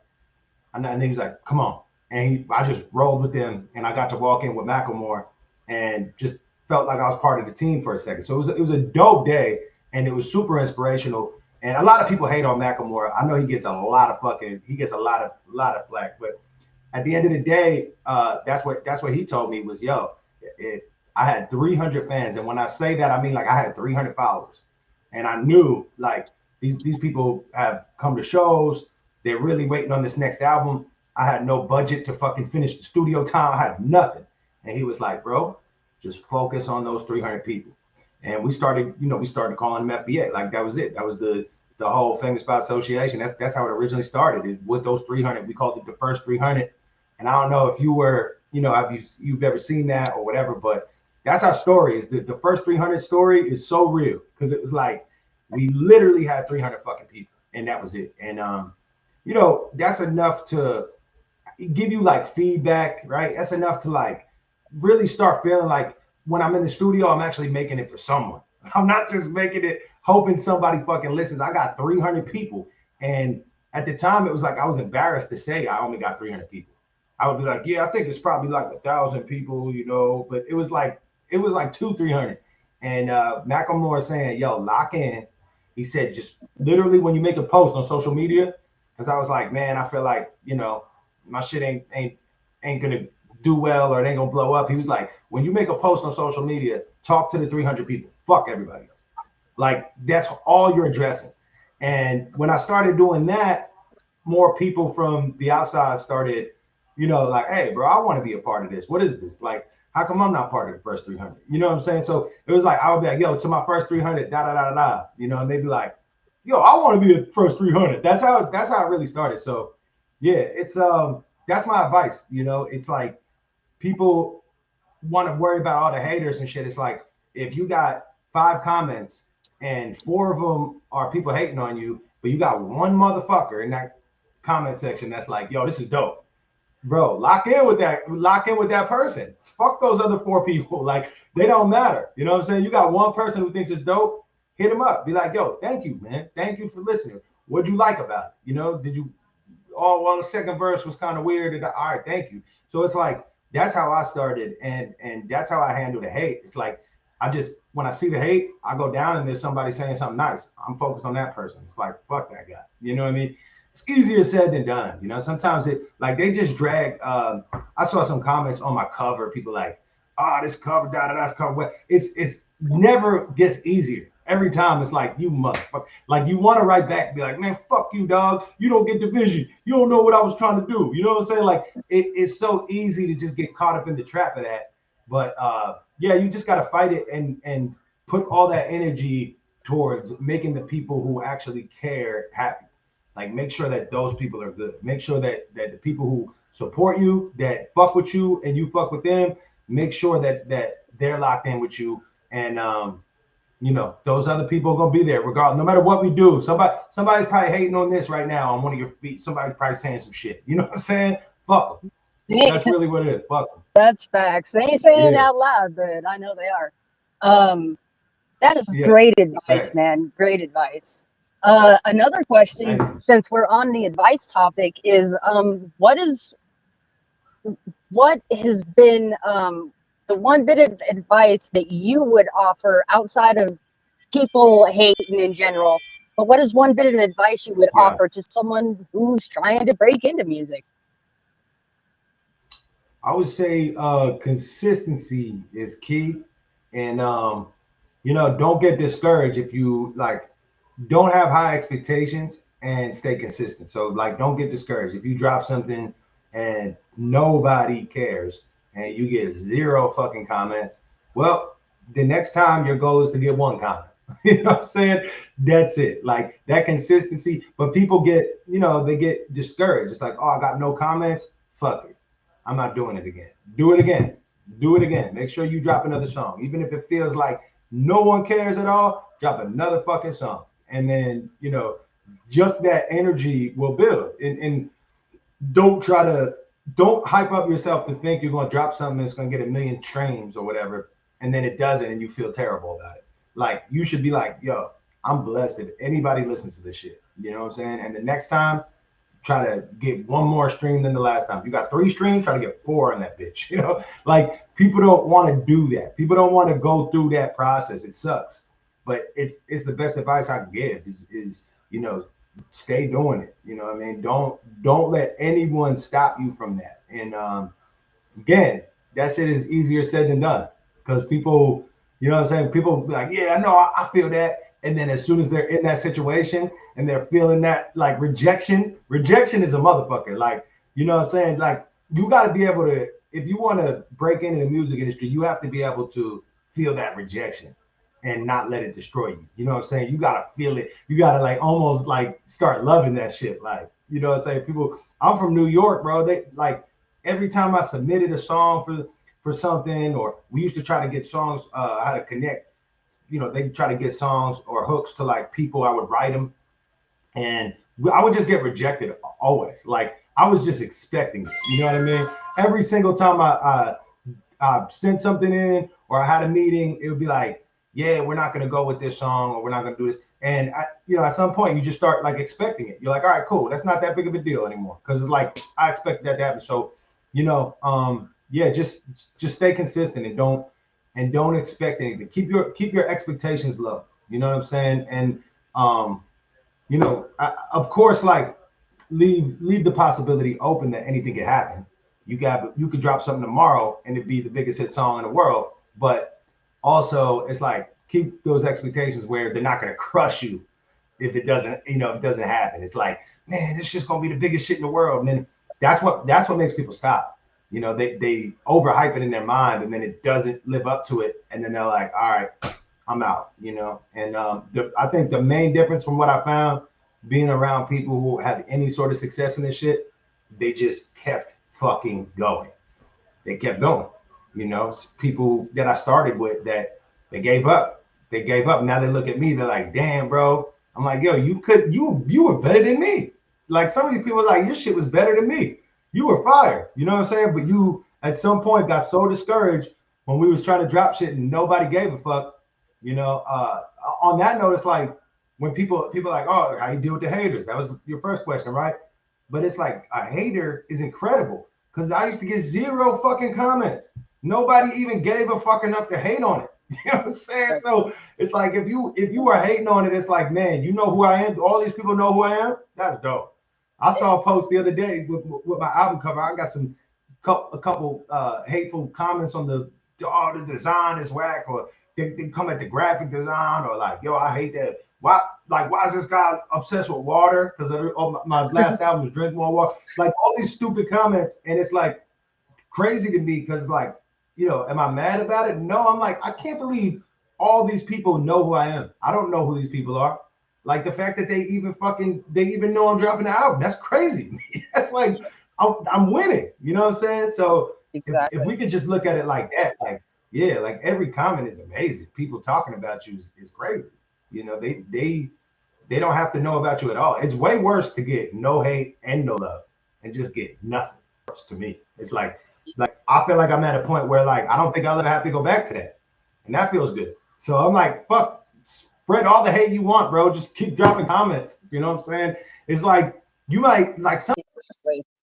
and he was like, "Come on." And I just rolled with them, and I got to walk in with Macklemore and just felt like I was part of the team for a second. So it was a dope day, and it was super inspirational. And a lot of people hate on Macklemore. I know he gets a lot of flack, but at the end of the day, that's what he told me was, yo, I had 300 fans. And when I say that, I mean, like, I had 300 followers. And I knew, like, these people have come to shows. They're really waiting on this next album. I had no budget to fucking finish the studio time. I had nothing. And he was like, bro, just focus on those 300 people. And we started calling them FBA. Like, that was it. That was the whole Famous by Association. That's how it originally started. With those 300, we called it the first 300. And I don't know if you were, if you've ever seen that or whatever, but that's our story. Is the first 300 story is so real, because it was like we literally had 300 fucking people, and that was it. And that's enough to give you like feedback, right? That's enough to like really start feeling like when I'm in the studio, I'm actually making it for someone. I'm not just making it hoping somebody fucking listens. I got 300 people, and at the time, it was like I was embarrassed to say I only got 300 people. I would be like, yeah, I think it's probably like 1,000 people, but it was like 200-300. And Macklemore saying, yo, lock in. He said, just literally when you make a post on social media, because I was like, man, I feel like, my shit ain't gonna do well, or it ain't gonna blow up. He was like, when you make a post on social media, talk to the 300 people. Fuck everybody else. Like, that's all you're addressing. And when I started doing that, more people from the outside started, like, hey, bro, I want to be a part of this. What is this? Like, how come I'm not part of the first 300? You know what I'm saying? So it was like, I would be like, yo, to my first 300, and they'd be like, yo, I want to be a first 300. That's how it really started. So yeah, it's that's my advice. It's like, people want to worry about all the haters and shit. It's like, if you got 5 comments and 4 of them are people hating on you, but you got one motherfucker in that comment section that's like, yo, this is dope. Bro, lock in with that person. Fuck those other 4 people. Like, they don't matter. You know what I'm saying? You got one person who thinks it's dope, hit him up. Be like, yo, thank you, man. Thank you for listening. What'd you like about it? Did you, well, the second verse was kind of weird. All right, thank you. So it's like, that's how I started, and that's how I handle the hate. It's like, when I see the hate, I go down and there's somebody saying something nice. I'm focused on that person. It's like, fuck that guy. You know what I mean? It's easier said than done. Sometimes they just drag. I saw some comments on my cover. People like, this cover, that's cover. It's never gets easier. Every time it's like, you motherfucker. Like, you want to write back and be like, man, fuck you, dog. You don't get the vision. You don't know what I was trying to do. You know what I'm saying? Like, it's so easy to just get caught up in the trap of that. But yeah, you just got to fight it and put all that energy towards making the people who actually care happy. Like, make sure that those people are good. Make sure that the people who support you, that fuck with you and you fuck with them, make sure that they're locked in with you. And those other people are gonna be there regardless, no matter what we do. Somebody's probably hating on this right now on one of your feet. Somebody's probably saying some shit. You know what I'm saying? Fuck them. That's really what it is. Fuck them. That's facts. They ain't saying it out loud, but I know they are. That is great advice, man. Great advice. Another question, since we're on the advice topic, is what has been the one bit of advice that you would offer outside of people hating in general? But what is one bit of advice you would offer to someone who's trying to break into music? I would say consistency is key, and don't get discouraged if you don't have high expectations and stay consistent. So don't get discouraged if you drop something and nobody cares and you get 0 fucking comments. Well, the next time your goal is to get 1 comment. You know what I'm saying? That's it. Like, that consistency. But people get, they get discouraged. It's like, oh, I got no comments. Fuck it. I'm not doing it again. Do it again. Do it again. Make sure you drop another song. Even if it feels like no one cares at all, drop another fucking song. And then, just that energy will build. And don't hype up yourself to think you're going to drop something that's going to get 1 million streams or whatever, and then it doesn't and you feel terrible about it. Like, you should be like, yo, I'm blessed if anybody listens to this shit. You know what I'm saying? And the next time, try to get 1 more stream than the last time. If you got 3 streams, try to get 4 in that bitch. Like, people don't want to do that. People don't want to go through that process. It sucks. But it's the best advice I can give is you know, stay doing it. You know what I mean? Don't let anyone stop you from that. And again, that shit is easier said than done, because people, you know what I'm saying? People be like, yeah, I know, I feel that. And then as soon as they're in that situation and they're feeling that like rejection is a motherfucker. Like, you know what I'm saying? Like, you got to be able to, if you want to break into the music industry, you have to be able to feel that rejection and not let it destroy you. You know what I'm saying? You got to feel it. You got to like almost like start loving that shit. Like, you know what I'm saying? People, I'm from New York, bro. They like, every time I submitted a song for something, or we used to try to get songs, how to connect, you know, they try to get songs or hooks to like people, I would write them, and I would just get rejected always. Like, I was just expecting it. You know what I mean? Every single time I sent something in or I had a meeting, it would be like, yeah, we're not going to go with this song, or we're not going to do this. And you know, at some point you just start like expecting it. You're like, all right, cool. That's not that big of a deal anymore. Cause it's like, I expect that to happen. So, you know, yeah, just stay consistent and don't expect anything. Keep your expectations low. You know what I'm saying? And, you know, of course, like leave the possibility open that anything can happen. You could drop something tomorrow and it'd be the biggest hit song in the world. But also it's like, keep those expectations where they're not going to crush you if it doesn't, you know, if it doesn't happen. It's like, man, this shit's going to be the biggest shit in the world. And then that's what makes people stop. You know, they overhype it in their mind, and then it doesn't live up to it. And then they're like, all right, I'm out, you know? And I think the main difference from what I found being around people who had any sort of success in this shit, they just kept fucking going. They kept going. You know, people that I started with that they gave up. They gave up. Now they look at me, they're like, damn, bro. I'm like, yo, you were better than me. Like, some of these people are like, your shit was better than me. You were fired. You know what I'm saying? But you at some point got so discouraged when we was trying to drop shit and nobody gave a fuck. You know, on that note, it's like when people are like, oh, how you deal with the haters? That was your first question, right? But it's like, a hater is incredible, because I used to get 0 fucking comments. Nobody even gave a fuck enough to hate on it. You know what I'm saying? So it's like, if you are hating on it, it's like, man, you know who I am. All these people know who I am. That's dope. I saw a post the other day with my album cover. I got a couple hateful comments on the design is whack, or they come at the graphic design, or like, yo, I hate that. Why is this guy obsessed with water? Because my last album was Drink More Water. Like, all these stupid comments, and it's like crazy to me, because like, you know, am I mad about it? No, I'm like, I can't believe all these people know who I am. I don't know who these people are. Like, the fact that they even know I'm dropping the album, that's crazy. That's like, I'm winning. You know what I'm saying? So exactly. If we could just look at it like that, like, yeah, like every comment is amazing. People talking about you is crazy. You know, they don't have to know about you at all. It's way worse to get no hate and no love and just get nothing. To me, it's like I feel like I'm at a point where, like, I don't think I'll ever have to go back to that, and that feels good. So I'm like, fuck, spread all the hate you want, bro. Just keep dropping comments. You know what I'm saying? It's like, you might, like,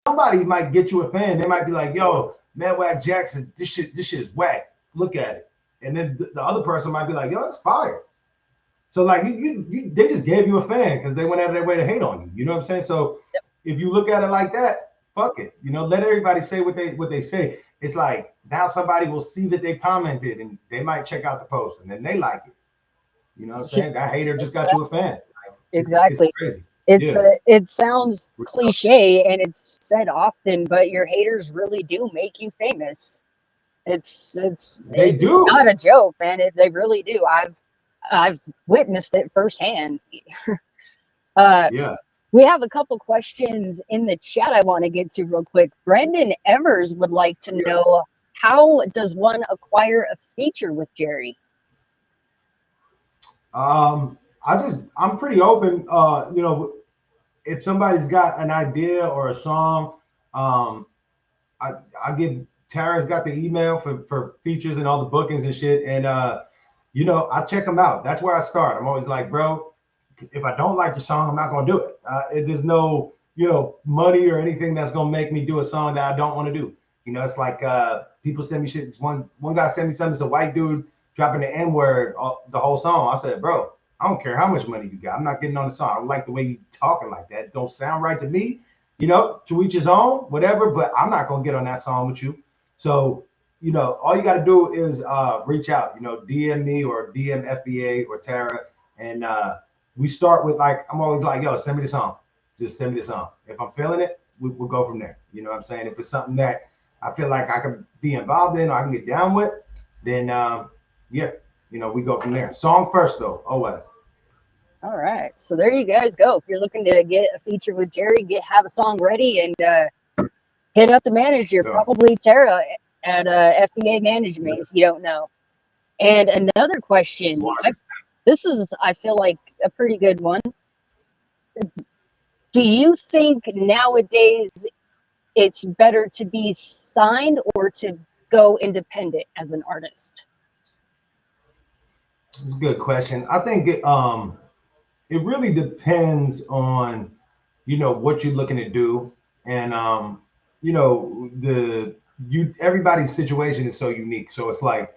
somebody might get you a fan. They might be like, yo, Mad Whack Jackson, this shit is whack. Look at it. And then the other person might be like, yo, it's fire. So like, they just gave you a fan because they went out of their way to hate on you. You know what I'm saying? So if you look at it like that, fuck it. You know, let everybody say what they say. It's like, now somebody will see that they commented and they might check out the post and then they like it. You know what I'm saying? That hater just got you a fan. Like, exactly. It's crazy. It sounds cliche and it's said often, but your haters really do make you famous. It's not a joke, man. They really do. I've witnessed it firsthand. Yeah. We have a couple questions in the chat I want to get to real quick. Brendan Emmers would like to know, how does one acquire a feature with Jehry? I'm pretty open. You know, if somebody's got an idea or a song, I give Tara's got the email for features and all the bookings and shit, and you know, I check them out. That's where I start. I'm always like, bro, if I don't like your song, I'm not gonna do it. There's no, you know, money or anything that's gonna make me do a song that I don't want to do. You know, it's like people send me shit. One guy sent me something. It's a white dude dropping the N-word the whole song. I said, bro, I don't care how much money you got. I'm not getting on the song. I don't like the way you talking like that. Don't sound right to me. You know, to each his own, whatever. But I'm not gonna get on that song with you. So, you know, all you got to do is reach out. You know, DM me or DM FBA or Tara, and we start with like I'm always like, yo, send me the song. Just send me the song. If I'm feeling it, we'll go from there. You know what I'm saying? If it's something that I feel like I can be involved in or I can get down with, then yeah, you know, we go from there. Song first though, always. All right, so there you guys go. If you're looking to get a feature with Jehry, have a song ready and hit up the manager, probably Tara at FBA Management, if you don't know. And another question, I feel like a pretty good one. Do you think nowadays it's better to be signed or to go independent as an artist? Good question. I think it really depends on, you know, what you're looking to do, and you know, everybody's situation is so unique. So it's like,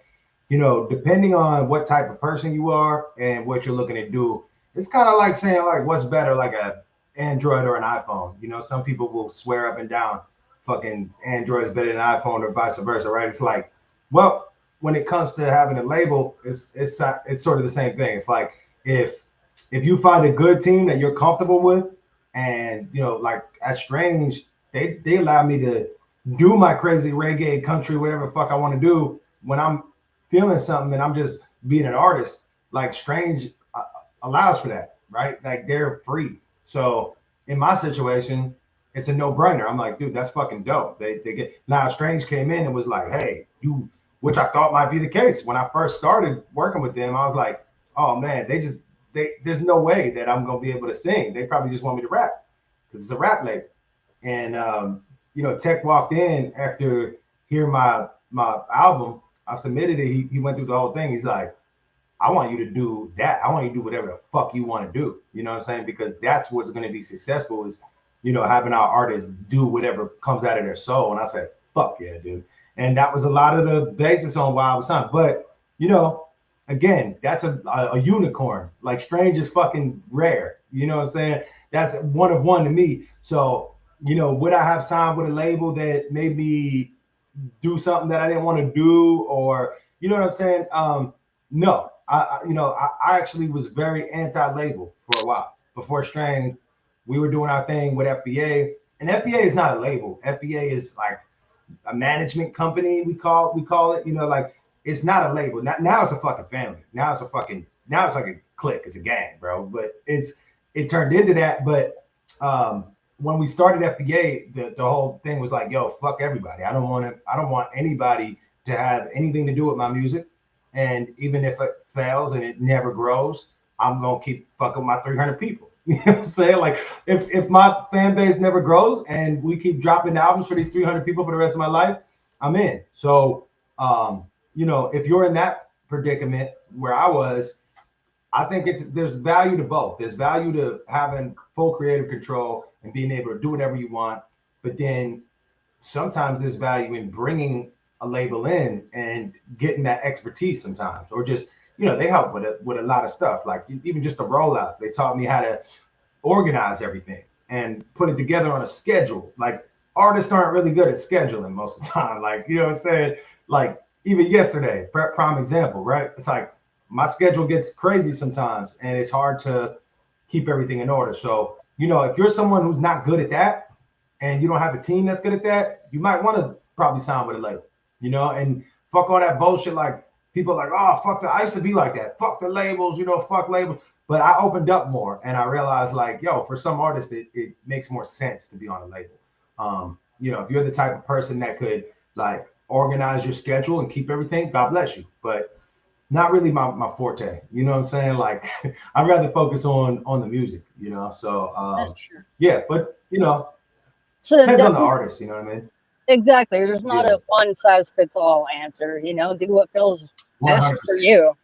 you know, depending on what type of person you are and what you're looking to do, it's kind of like saying like what's better, like a Android or an iPhone. You know, some people will swear up and down fucking Android is better than iPhone or vice versa, right? It's like, well, when it comes to having a label, it's sort of the same thing. It's like if you find a good team that you're comfortable with, and you know, like at Strange, they allow me to do my crazy reggae, country, whatever the fuck I want to do when I'm feeling something and I'm just being an artist. Like Strange allows for that, right? Like they're free. So in my situation, it's a no-brainer. I'm like, dude, that's fucking dope. They get now. Strange came in and was like, hey, you, which I thought might be the case when I first started working with them. I was like, oh man, there's no way that I'm gonna be able to sing. They probably just want me to rap because it's a rap label. And you know, Tech walked in after hearing my album. I submitted it. He went through the whole thing. He's like, I want you to do that. I want you to do whatever the fuck you want to do. You know what I'm saying? Because that's what's going to be successful is, you know, having our artists do whatever comes out of their soul. And I said, fuck yeah, dude. And that was a lot of the basis on why I was signed. But, you know, again, that's a unicorn. Like Strange is fucking rare. You know what I'm saying? That's one of one to me. So, you know, would I have signed with a label that made me do something that I didn't want to do, or, you know what I'm saying? No. I actually was very anti-label for a while. Before Strange, we were doing our thing with FBA, and FBA is not a label. FBA is like a management company. We call it. You know, like it's not a label. Now it's a fucking family. Now it's like a clique. It's a gang, bro. But it turned into that. But when we started FBA, the whole thing was like, yo, fuck everybody. I don't want anybody to have anything to do with my music. And even if it fails and it never grows, I'm gonna keep fucking my 300 people. You know what I'm saying? Like if my fan base never grows and we keep dropping albums for these 300 people for the rest of my life, I'm in. So you know, if you're in that predicament where I was, I think there's value to both. There's value to having full creative control and being able to do whatever you want, but then sometimes there's value in bringing a label in and getting that expertise sometimes, or just, you know, they help with a lot of stuff, like even just the rollouts. They taught me how to organize everything and put it together on a schedule. Like artists aren't really good at scheduling most of the time. Like, you know what I'm saying? Like even yesterday, prime example, right? It's like my schedule gets crazy sometimes and it's hard to keep everything in order. So, you know, if you're someone who's not good at that and you don't have a team that's good at that, you might want to probably sign with a label. You know, and fuck all that bullshit. Like people are like, oh, fuck I used to be like that. Fuck the labels, you know, fuck labels. But I opened up more and I realized like, yo, for some artists, it makes more sense to be on a label. You know, if you're the type of person that could like organize your schedule and keep everything, God bless you. But not really my forte. You know what I'm saying? Like I'd rather focus on the music, you know. So Sure. Yeah, but you know, so depends on the artist, you know what I mean? Exactly. There's not a one size fits all answer, you know, do what feels best 100%. for you.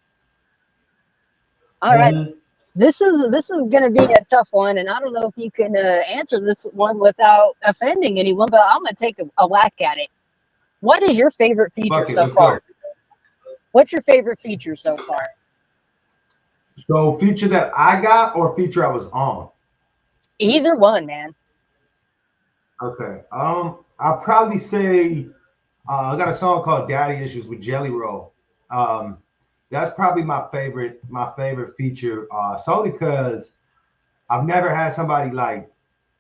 All right. This is going to be a tough one, and I don't know if you can answer this one without offending anyone, but I'm going to take a whack at it. What is your favorite feature so far? What's your favorite feature so far? So feature that I got or feature I was on? Either one, man. Okay. I'll probably say I got a song called Daddy Issues with Jelly Roll. That's probably my favorite feature, solely because I've never had somebody like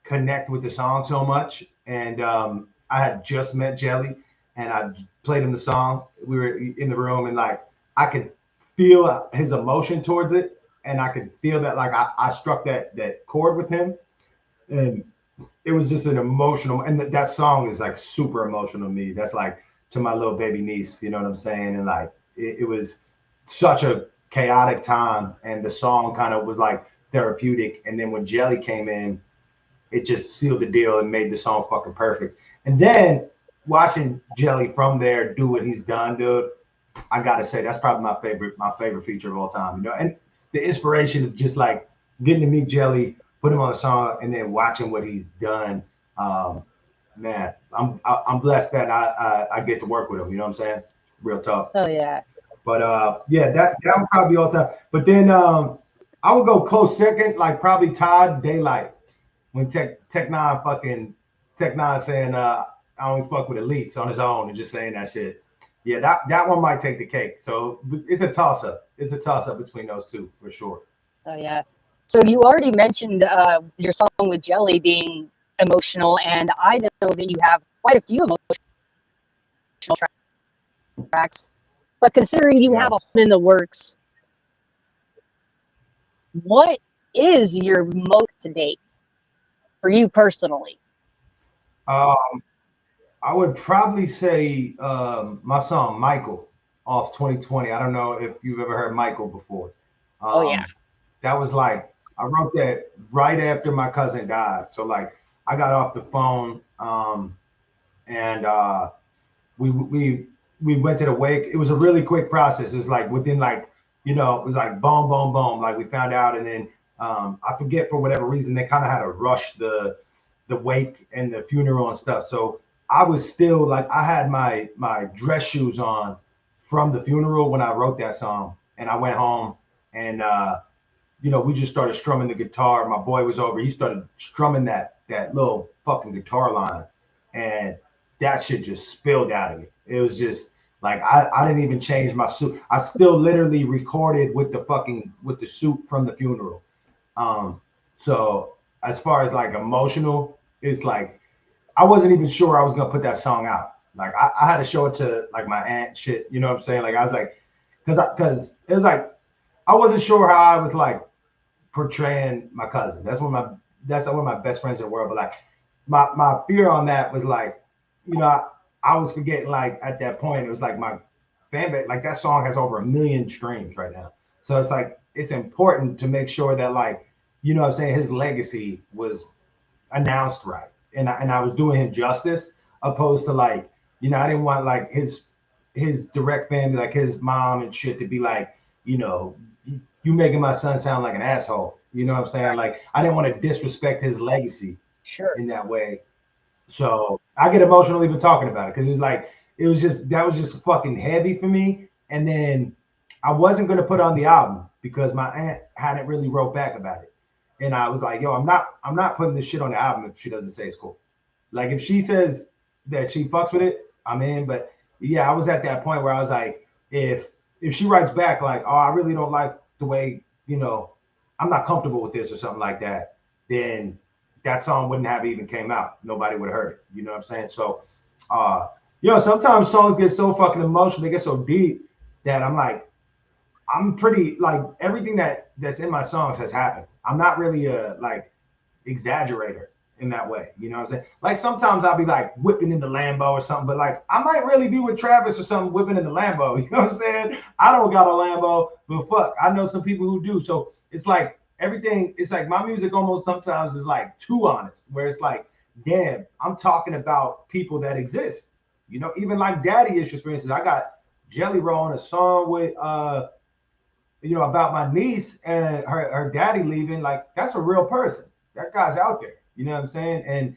connect with the song so much. And I had just met Jelly and I played him the song. We were in the room and like I could feel his emotion towards it. And I could feel that like I struck that chord with him. And it was just an emotional, and that song is like super emotional to me. That's like to my little baby niece, you know what I'm saying? And like it was such a chaotic time, and the song kind of was like therapeutic. And then when Jelly came in, it just sealed the deal and made the song fucking perfect. And then watching Jelly from there do what he's done, dude, I gotta say that's probably my favorite feature of all time. You know, and the inspiration of just like getting to meet Jelly, put him on a song, and then watching what he's done. Man, I'm blessed that I get to work with him. You know what I'm saying? Real talk. Oh yeah. But yeah, that would probably be all time. But then I would go close second, like probably Todd Daylight when Tech Nine saying I only fuck with elites on his own and just saying that shit. Yeah, that one might take the cake. So it's a toss up. It's a toss up between those two for sure. Oh yeah. So you already mentioned your song with Jelly being emotional, and I know that you have quite a few emotional tracks. But considering you have a whole in the works, what is your most to date for you personally? I would probably say my song Michael off 2020. I don't know if you've ever heard Michael before. Oh yeah. That was like I wrote that right after my cousin died. So like I got off the phone and we went to the wake. It was a really quick process. It was like within like, you know, it was like boom, boom, boom. Like we found out, and then I forget for whatever reason they kind of had to rush the wake and the funeral and stuff. So I was still like I had my dress shoes on from the funeral when I wrote that song, and I went home and you know, we just started strumming the guitar. My boy was over. He started strumming that little fucking guitar line, and that shit just spilled out of me. It was just like I didn't even change my suit. I still literally recorded with the suit from the funeral. So as far as like emotional, it's like I wasn't even sure I was gonna put that song out. Like I had to show it to like my aunt, shit. You know what I'm saying? Like I was like, because it was like I wasn't sure how I was like portraying my cousin. That's one of my best friends in the world. But like my fear on that was like, you know, I was forgetting like at that point it was like my fan base, like that song has over 1 million streams right now. So it's like it's important to make sure that like, you know what I'm saying, his legacy was announced right. And I was doing him justice, opposed to like, you know, I didn't want like his direct family, like his mom and shit, to be like, you know, you making my son sound like an asshole. You know what I'm saying? Like I didn't want to disrespect his legacy in that way. So I get emotional even talking about it because that was just fucking heavy for me. And then I wasn't gonna put on the album because my aunt hadn't really wrote back about it. And I was like, yo, I'm not putting this shit on the album if she doesn't say it's cool. Like if she says that she fucks with it, I'm in. But yeah, I was at that point where I was like, if she writes back like, oh, I really don't like the way, you know, I'm not comfortable with this or something like that, then that song wouldn't have even came out. Nobody would have heard it. You know what I'm saying? So, you know, sometimes songs get so fucking emotional, they get so deep that I'm like, I'm pretty like everything that's in my songs has happened. I'm not really a like exaggerator in that way. You know what I'm saying? Like sometimes I'll be like whipping in the Lambo or something, but like I might really be with Travis or something whipping in the Lambo. You know what I'm saying? I don't got a Lambo, but fuck, I know some people who do. So it's like everything, it's like my music almost sometimes is like too honest, where it's like, damn, I'm talking about people that exist. You know, even like Daddy Issues, for instance, I got Jelly Roll on a song with you know, about my niece and her daddy leaving. Like that's a real person. That guy's out there. You know what I'm saying? And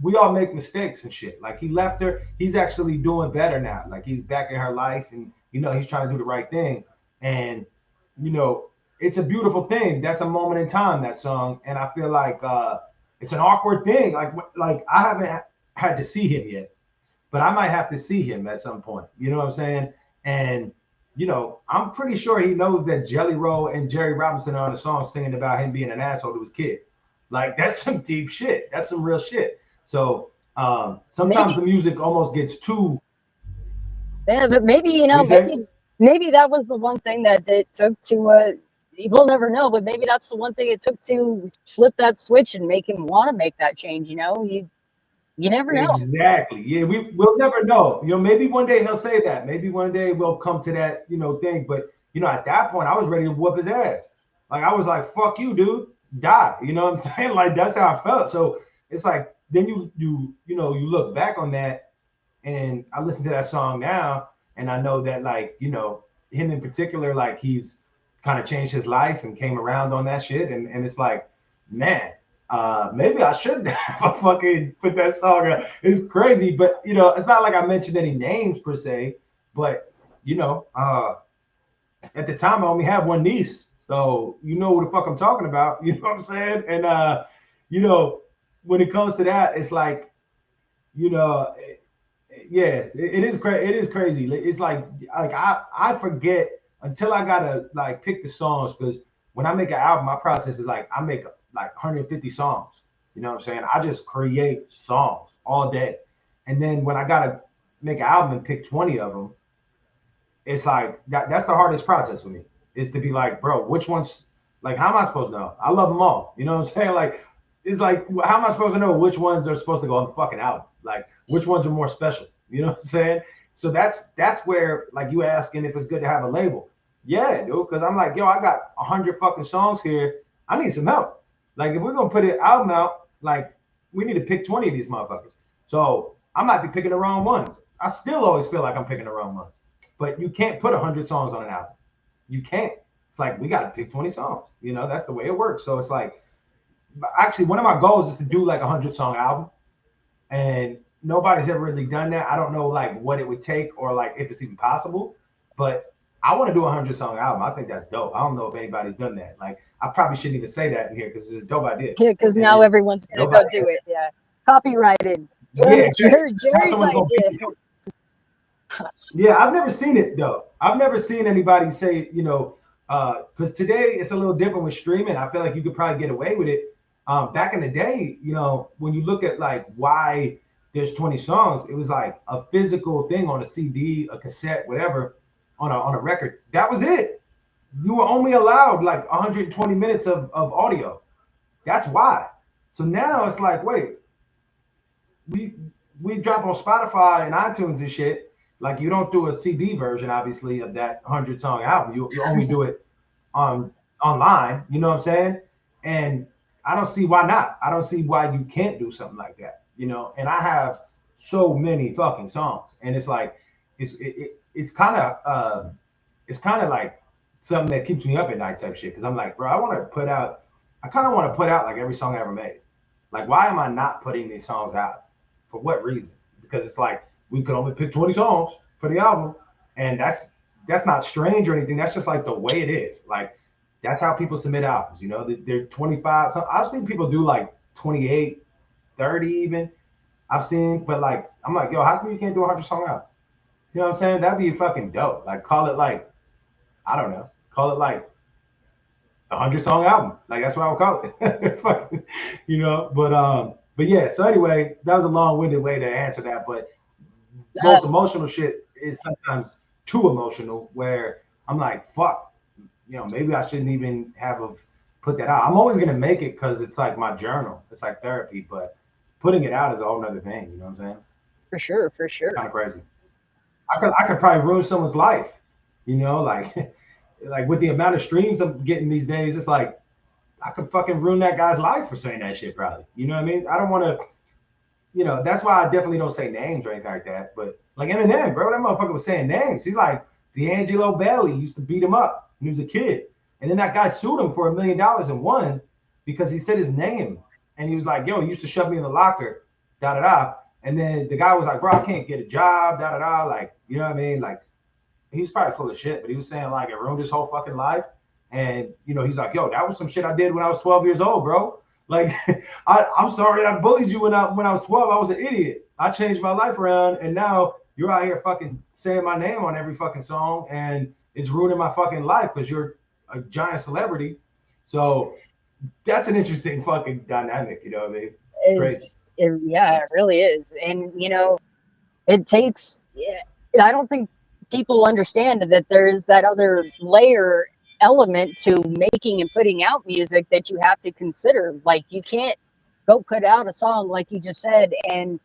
we all make mistakes and shit. Like he left her. He's actually doing better now. Like he's back in her life and, you know, he's trying to do the right thing. And, you know, it's a beautiful thing. That's a moment in time, that song. And I feel like it's an awkward thing. Like I haven't had to see him yet, but I might have to see him at some point. You know what I'm saying? And you know, I'm pretty sure he knows that Jelly Roll and Jehry Robinson are on the song singing about him being an asshole to his kid. Like that's some deep shit. That's some real shit. So sometimes the music almost gets too. Yeah, but maybe, you know, maybe that was the one thing that it took to we'll never know, but maybe that's the one thing it took to flip that switch and make him want to make that change. You know, you never know. Exactly. Yeah, we'll never know. You know, maybe one day he'll say that. Maybe one day we'll come to that, you know, thing. But you know, at that point, I was ready to whoop his ass. Like I was like, "Fuck you, dude, die." You know what I'm saying? Like that's how I felt. So it's like then you know you look back on that, and I listen to that song now, and I know that like you know him in particular, like he's kind of changed his life and came around on that shit, and it's like, man. Maybe I shouldn't have fucking put that song out. It's crazy, but you know, it's not like I mentioned any names per se, but you know, at the time I only had one niece, so you know what the fuck I'm talking about, you know what I'm saying? And you know, when it comes to that, it's like, you know, yes, it is crazy. It is crazy. It's like I forget until I gotta like pick the songs, because when I make an album, my process is like I make like 150 songs. You know what I'm saying? I just create songs all day. And then when I gotta make an album and pick 20 of them, it's like that's the hardest process for me, is to be like, bro, which ones, like how am I supposed to know? I love them all. You know what I'm saying? Like it's like, how am I supposed to know which ones are supposed to go on the fucking album? Like which ones are more special? You know what I'm saying? So that's where like you asking if it's good to have a label. Yeah, dude, because I'm like, yo, I got 100 fucking songs here. I need some help. Like if we're gonna put an album out, like we need to pick 20 of these motherfuckers. So I might be picking the wrong ones. I still always feel like I'm picking the wrong ones. But you can't put 100 songs on an album. You can't. It's like we gotta pick 20 songs. You know, that's the way it works. So it's like, actually, one of my goals is to do like a 100-song album, and nobody's ever really done that. I don't know like what it would take or like if it's even possible, but I want to do a 100-song album. I think that's dope. I don't know if anybody's done that. Like, I probably shouldn't even say that in here because it's a dope idea. Yeah, because now everyone's gonna go do it. Yeah, copyrighted. Jehry's idea. Yeah, I've never seen it though. I've never seen anybody say, you know, because today it's a little different with streaming. I feel like you could probably get away with it. Back in the day, you know, when you look at like why there's 20 songs, it was like a physical thing on a CD, a cassette, whatever. On a record, that was it. You were only allowed like 120 minutes of audio. That's why. So now it's like, wait, we drop on Spotify and iTunes and shit. Like you don't do a CD version, obviously, of that 100-song album. You only do it online. You know what I'm saying? And I don't see why not. I don't see why you can't do something like that. You know. And I have so many fucking songs, and it's like it's kind of like something that keeps me up at night type shit. Because I'm like, bro, I kind of want to put out like every song I ever made. Like, why am I not putting these songs out? For what reason? Because it's like we could only pick 20 songs for the album, and that's not strange or anything. That's just like the way it is. Like that's how people submit albums. You know, they're 25. So I've seen people do like 28, 30 even. I've seen, but like I'm like, yo, how come you can't do a 100-song album? You know what I'm saying? That'd be fucking dope. Like call it like, I don't know, call it like a 100-song album. Like that's what I would call it. Fucking, you know, but yeah. So anyway, that was a long-winded way to answer that. But most emotional shit is sometimes too emotional, where I'm like, fuck, you know, maybe I shouldn't even have put that out. I'm always gonna make it because it's like my journal. It's like therapy, but putting it out is a whole nother thing. You know what I'm saying? For sure. Kind of crazy. I could probably ruin someone's life, you know, like with the amount of streams I'm getting these days, it's like I could fucking ruin that guy's life for saying that shit, probably. You know what I mean? I don't want to, you know, that's why I definitely don't say names or anything like that. But like Eminem, bro, that motherfucker was saying names. He's like, D'Angelo Bailey used to beat him up when he was a kid. And then that guy sued him for $1 million and won because he said his name. And he was like, yo, he used to shove me in the locker, da-da-da. And then the guy was like, bro, I can't get a job, da-da-da. Like, you know what I mean? Like, he was probably full of shit, but he was saying like it ruined his whole fucking life. And you know, he's like, yo, that was some shit I did when I was 12 years old, bro. Like, I'm sorry I bullied you when I was 12. I was an idiot. I changed my life around, and now you're out here fucking saying my name on every fucking song, and it's ruining my fucking life because you're a giant celebrity. So that's an interesting fucking dynamic, you know what I mean? Crazy. Yeah, it really is. And you know, it takes. Yeah, I don't think people understand that there's that other layer element to making and putting out music that you have to consider. Like, you can't go put out a song like you just said and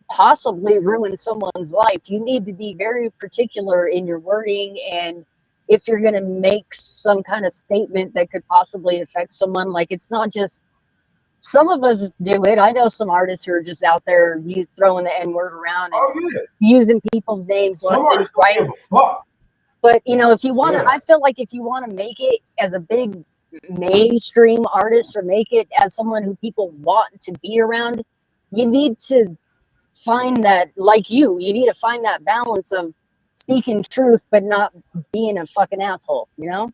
possibly ruin someone's life. You need to be very particular in your wording, and if you're going to make some kind of statement that could possibly affect someone, like, it's not just, some of us do it. I know some artists who are just out there throwing the N-word around and using people's names left and right. But you know, if you want to, I feel like if you want to make it as a big mainstream artist, or make it as someone who people want to be around, you need to find that, like you need to find that balance of speaking truth but not being a fucking asshole, you know?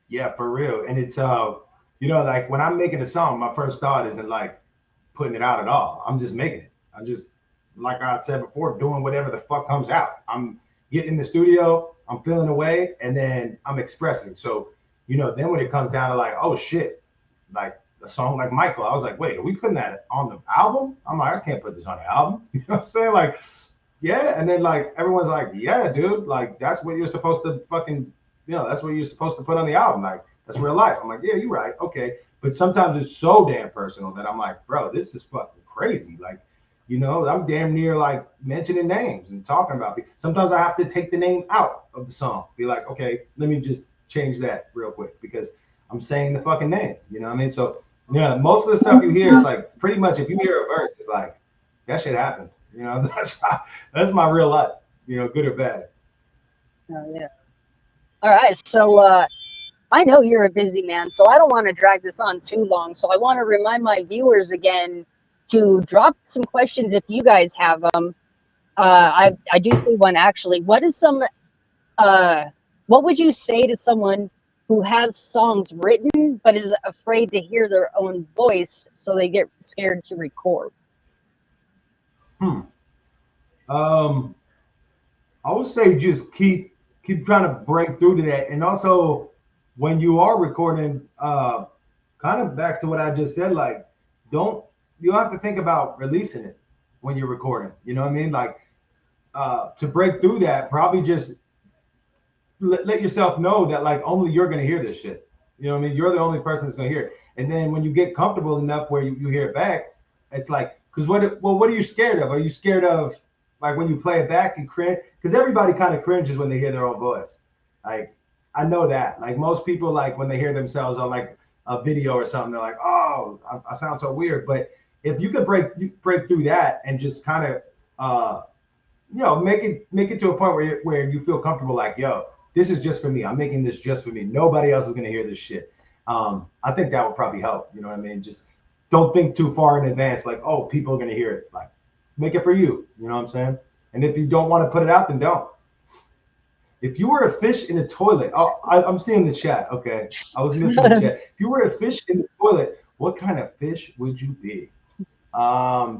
Yeah, for real. And it's you know, like when I'm making a song, my first thought isn't like putting it out at all. I'm just making it. I'm just, like I said before, doing whatever the fuck comes out. I'm getting in the studio, I'm feeling away, and then I'm expressing. So, you know, then when it comes down to like, oh shit, like a song like Michael, I was like, wait, are we putting that on the album? I'm like, I can't put this on the album. You know what I'm saying? Like, yeah. And then like everyone's like, yeah, dude, like that's what you're supposed to fucking, you know, that's what you're supposed to put on the album. Like, that's real life. I'm like, yeah, you're right. Okay. But sometimes it's so damn personal that I'm like, bro, this is fucking crazy. Like, you know, I'm damn near like mentioning names and talking about people. Sometimes I have to take the name out of the song. Be like, okay, let me just change that real quick because I'm saying the fucking name. You know what I mean? So, yeah, most of the stuff you hear is like pretty much if you hear a verse, it's like that shit happened. You know, that's my real life. You know, good or bad. Oh yeah. All right, so I know you're a busy man, so I don't want to drag this on too long. So I want to remind my viewers again to drop some questions if you guys have them. I do see one actually. What would you say to someone who has songs written but is afraid to hear their own voice, so they get scared to record? I would say just keep trying to break through to that, and also when you are recording, kind of back to what I just said, like you have to think about releasing it when you're recording. You know what I mean? Like to break through that, probably just let yourself know that like only you're gonna hear this shit. You know what I mean? You're the only person that's gonna hear it. And then when you get comfortable enough where you hear it back, it's like, because what are you scared of? Are you scared of like when you play it back and cringe? Because everybody kind of cringes when they hear their own voice. Like, I know that. Like most people, like when they hear themselves on like a video or something, they're like, oh, I sound so weird. But if you could break through that and just kind of you know, make it to a point where you feel comfortable, like, yo, this is just for me. I'm making this just for me. Nobody else is gonna hear this shit. I think that would probably help. You know what I mean? Just don't think too far in advance, like, oh, people are gonna hear it. Like, make it for you. You know what I'm saying? And if you don't want to put it out, then don't. If you were a fish in a toilet, I'm seeing the chat. Okay, I was missing the chat. If you were a fish in the toilet, what kind of fish would you be?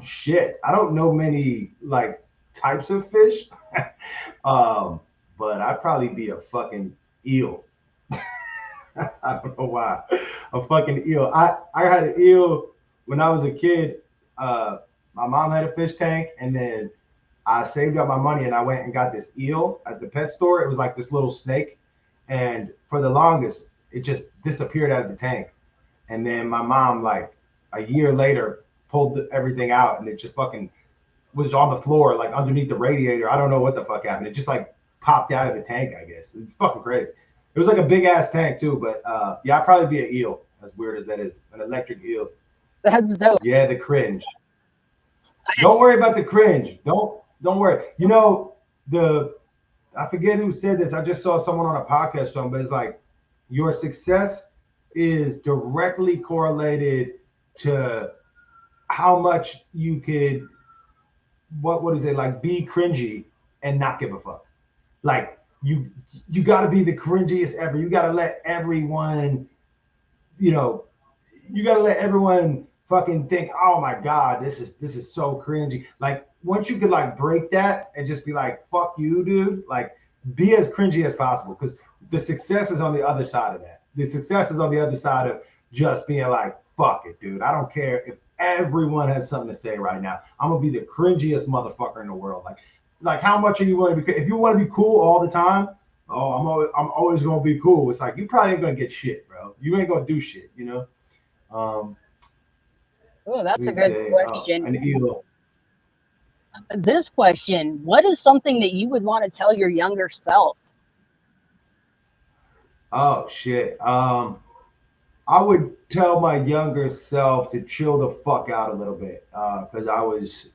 Shit, I don't know many like types of fish, but I'd probably be a fucking eel. I don't know why. A fucking eel. I had an eel when I was a kid. My mom had a fish tank, and then I saved up my money and I went and got this eel at the pet store. It was like this little snake, and for the longest, it just disappeared out of the tank. And then my mom, like a year later, pulled everything out, and it just fucking was on the floor, like underneath the radiator. I don't know what the fuck happened. It just like popped out of the tank, I guess. It's fucking crazy. It was like a big ass tank too, but yeah, I'd probably be an eel, as weird as that is. An electric eel. That's dope. Yeah, the cringe. Don't worry about the cringe. Don't worry. You know, I forget who said this. I just saw someone on a podcast show, but it's like your success is directly correlated to how much you could, what is it, like, be cringy and not give a fuck. Like, you got to be the cringiest ever. You got to let everyone, you know, you got to let everyone fucking think, oh my God, this is so cringy. Like once you could like break that and just be like, fuck you, dude. Like be as cringy as possible, because the success is on the other side of that. The success is on the other side of just being like, fuck it, dude. I don't care if everyone has something to say right now. I'm gonna be the cringiest motherfucker in the world. Like how much are you want to be? If you want to be cool all the time, oh, I'm always gonna be cool. It's like you probably ain't gonna get shit, bro. You ain't gonna do shit, you know. Oh, that's a good question. An eel. This question: what is something that you would want to tell your younger self? Oh shit. I would tell my younger self to chill the fuck out a little bit, because I was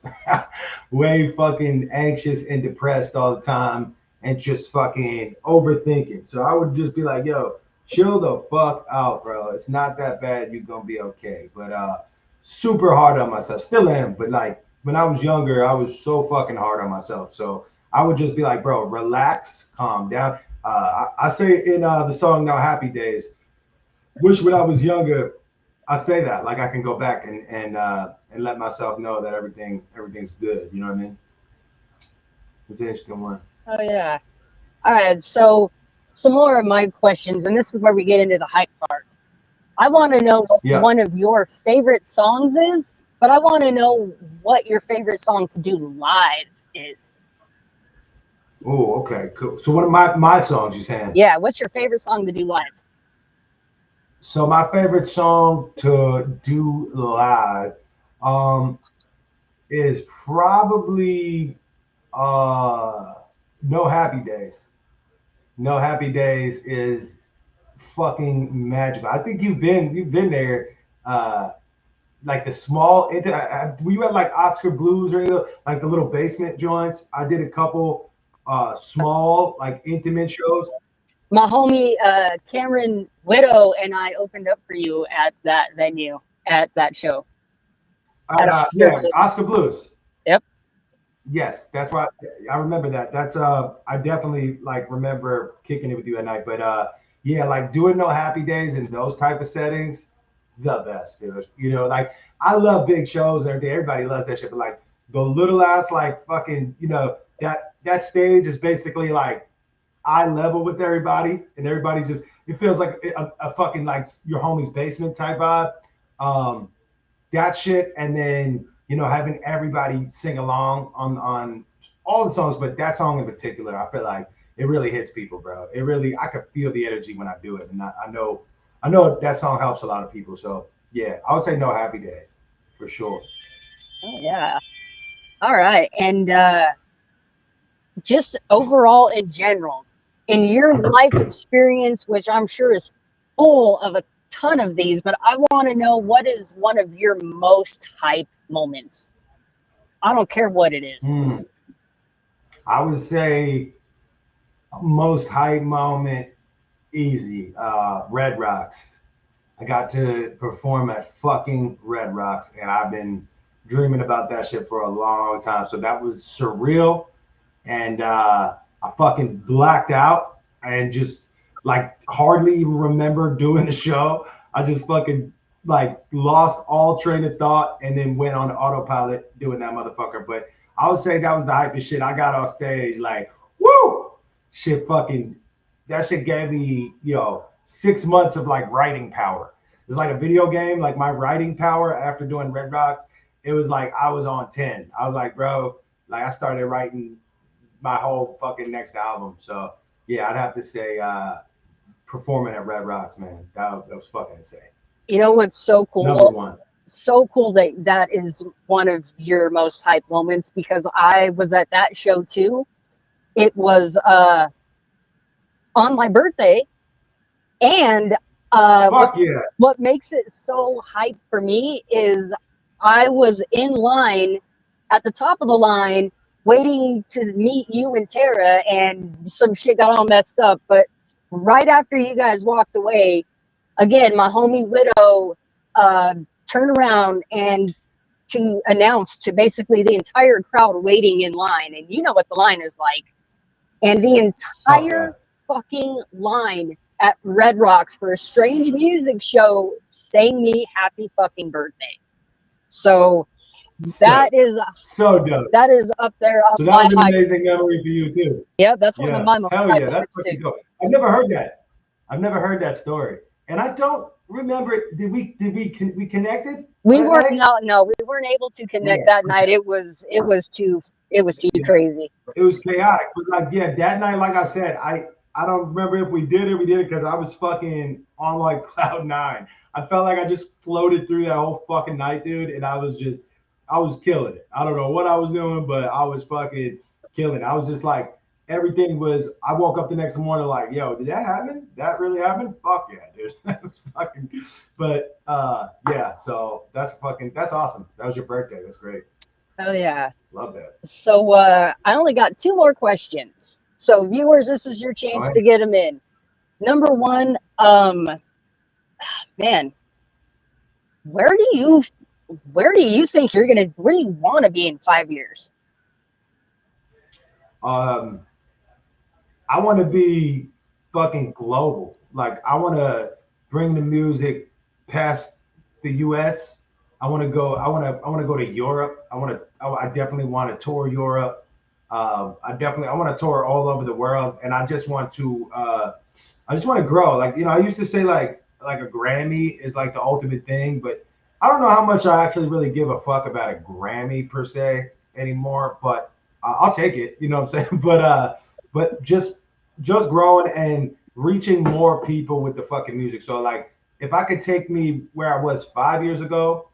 way fucking anxious and depressed all the time and just fucking overthinking. So I would just be like, yo, chill the fuck out, bro. It's not that bad. You're gonna be okay. But super hard on myself. Still am, but like when I was younger, I was so fucking hard on myself. So I would just be like, bro, relax, calm down. I say in the song now, Happy Days, wish when I was younger, I say that like I can go back and let myself know that everything's good. You know what I mean? It's an interesting one. Oh yeah. All right. So some more of my questions, and this is where we get into the hype part. I want to know what one of your favorite songs is, but I want to know what your favorite song to do live is. Oh, okay, cool. So one of my songs, you saying? Yeah. What's your favorite song to do live? So my favorite song to do live is probably No Happy Days. No Happy Days is fucking magical. I think you've been there, like the small, were you at like Oscar Blues or anything, like the little basement joints? I did a couple small, like intimate shows. My homie Cameron Widow and I opened up for you at that venue, at that show. At Yeah, Oscar Blues. Yep. Yes, that's why I remember that. That's I definitely like remember kicking it with you at night. But yeah, like doing No Happy Days in those type of settings, the best, dude. You know, like I love big shows and everything. Everybody loves that shit, but like the little ass like fucking, you know, that stage is basically like eye level with everybody, and everybody's just, it feels like a fucking like your homie's basement type vibe. That shit, and then you know having everybody sing along on all the songs, but that song in particular, I feel like it really hits people, bro. It really, I could feel the energy when I do it, and I know that song helps a lot of people. So yeah, I would say No Happy Days for sure. Oh, yeah. All right, and just overall in general, in your life experience, which I'm sure is full of a ton of these, but I want to know, what is one of your most hype moments? I don't care what it is. I would say most hype moment, easy. Red Rocks. I got to perform at fucking Red Rocks, and I've been dreaming about that shit for a long time. So that was surreal, and I fucking blacked out and just like hardly even remember doing the show. I just fucking like lost all train of thought and then went on autopilot doing that motherfucker. But I would say that was the hypest shit. I got off stage like, woo! Shit fucking, that shit gave me, 6 months of like writing power. It's like a video game, like my writing power after doing Red Rocks, it was like I was on 10. I was like, bro, like I started writing my whole fucking next album. So yeah, I'd have to say performing at Red Rocks, man. That was fucking insane. You know what's so cool? Number one. So cool that is one of your most hype moments, because I was at that show too. It was on my birthday, and what makes it so hype for me is I was in line at the top of the line waiting to meet you and Tara, and some shit got all messed up. But right after you guys walked away, again, my homie Widow turned around and to announce to basically the entire crowd waiting in line, and you know what the line is like. and the entire fucking line at Red Rocks for a Strange Music show sang me happy fucking birthday. So that is so dope. That is up there on so my that was an high. amazing memory for you too. Yeah, that's one of my most Hell high yeah, that's moments fucking too. dope. I've never heard that. I've never heard that story, and I don't remember. Did we connected? We that weren't night? no, we weren't able to connect that night. It was too crazy. It was chaotic. But like, yeah, that night, like I said, I don't remember if we did it because I was fucking on like cloud nine. I felt like I just floated through that whole fucking night, dude, and I was killing it. I don't know what I was doing, but I was fucking killing it. I was just like, everything was, I woke up the next morning like, yo, did that happen? That really happened? Fuck yeah, dude. That was fucking, but yeah, so that's awesome. That was your birthday. That's great. Oh yeah. Love that. So I only got 2 more questions. So viewers, this is your chance to get them in. Number 1, man, where do you think you're gonna? Where do you want to be in 5 years? I want to be fucking global. Like, I want to bring the music past the U.S. I want to go to Europe. I definitely want to tour Europe. I want to tour all over the world, and I just want to grow. Like, I used to say like a Grammy is like the ultimate thing, but I don't know how much I actually really give a fuck about a Grammy per se anymore. But I'll take it. You know what I'm saying? But just growing and reaching more people with the fucking music. So like, if I could take me where I was 5 years ago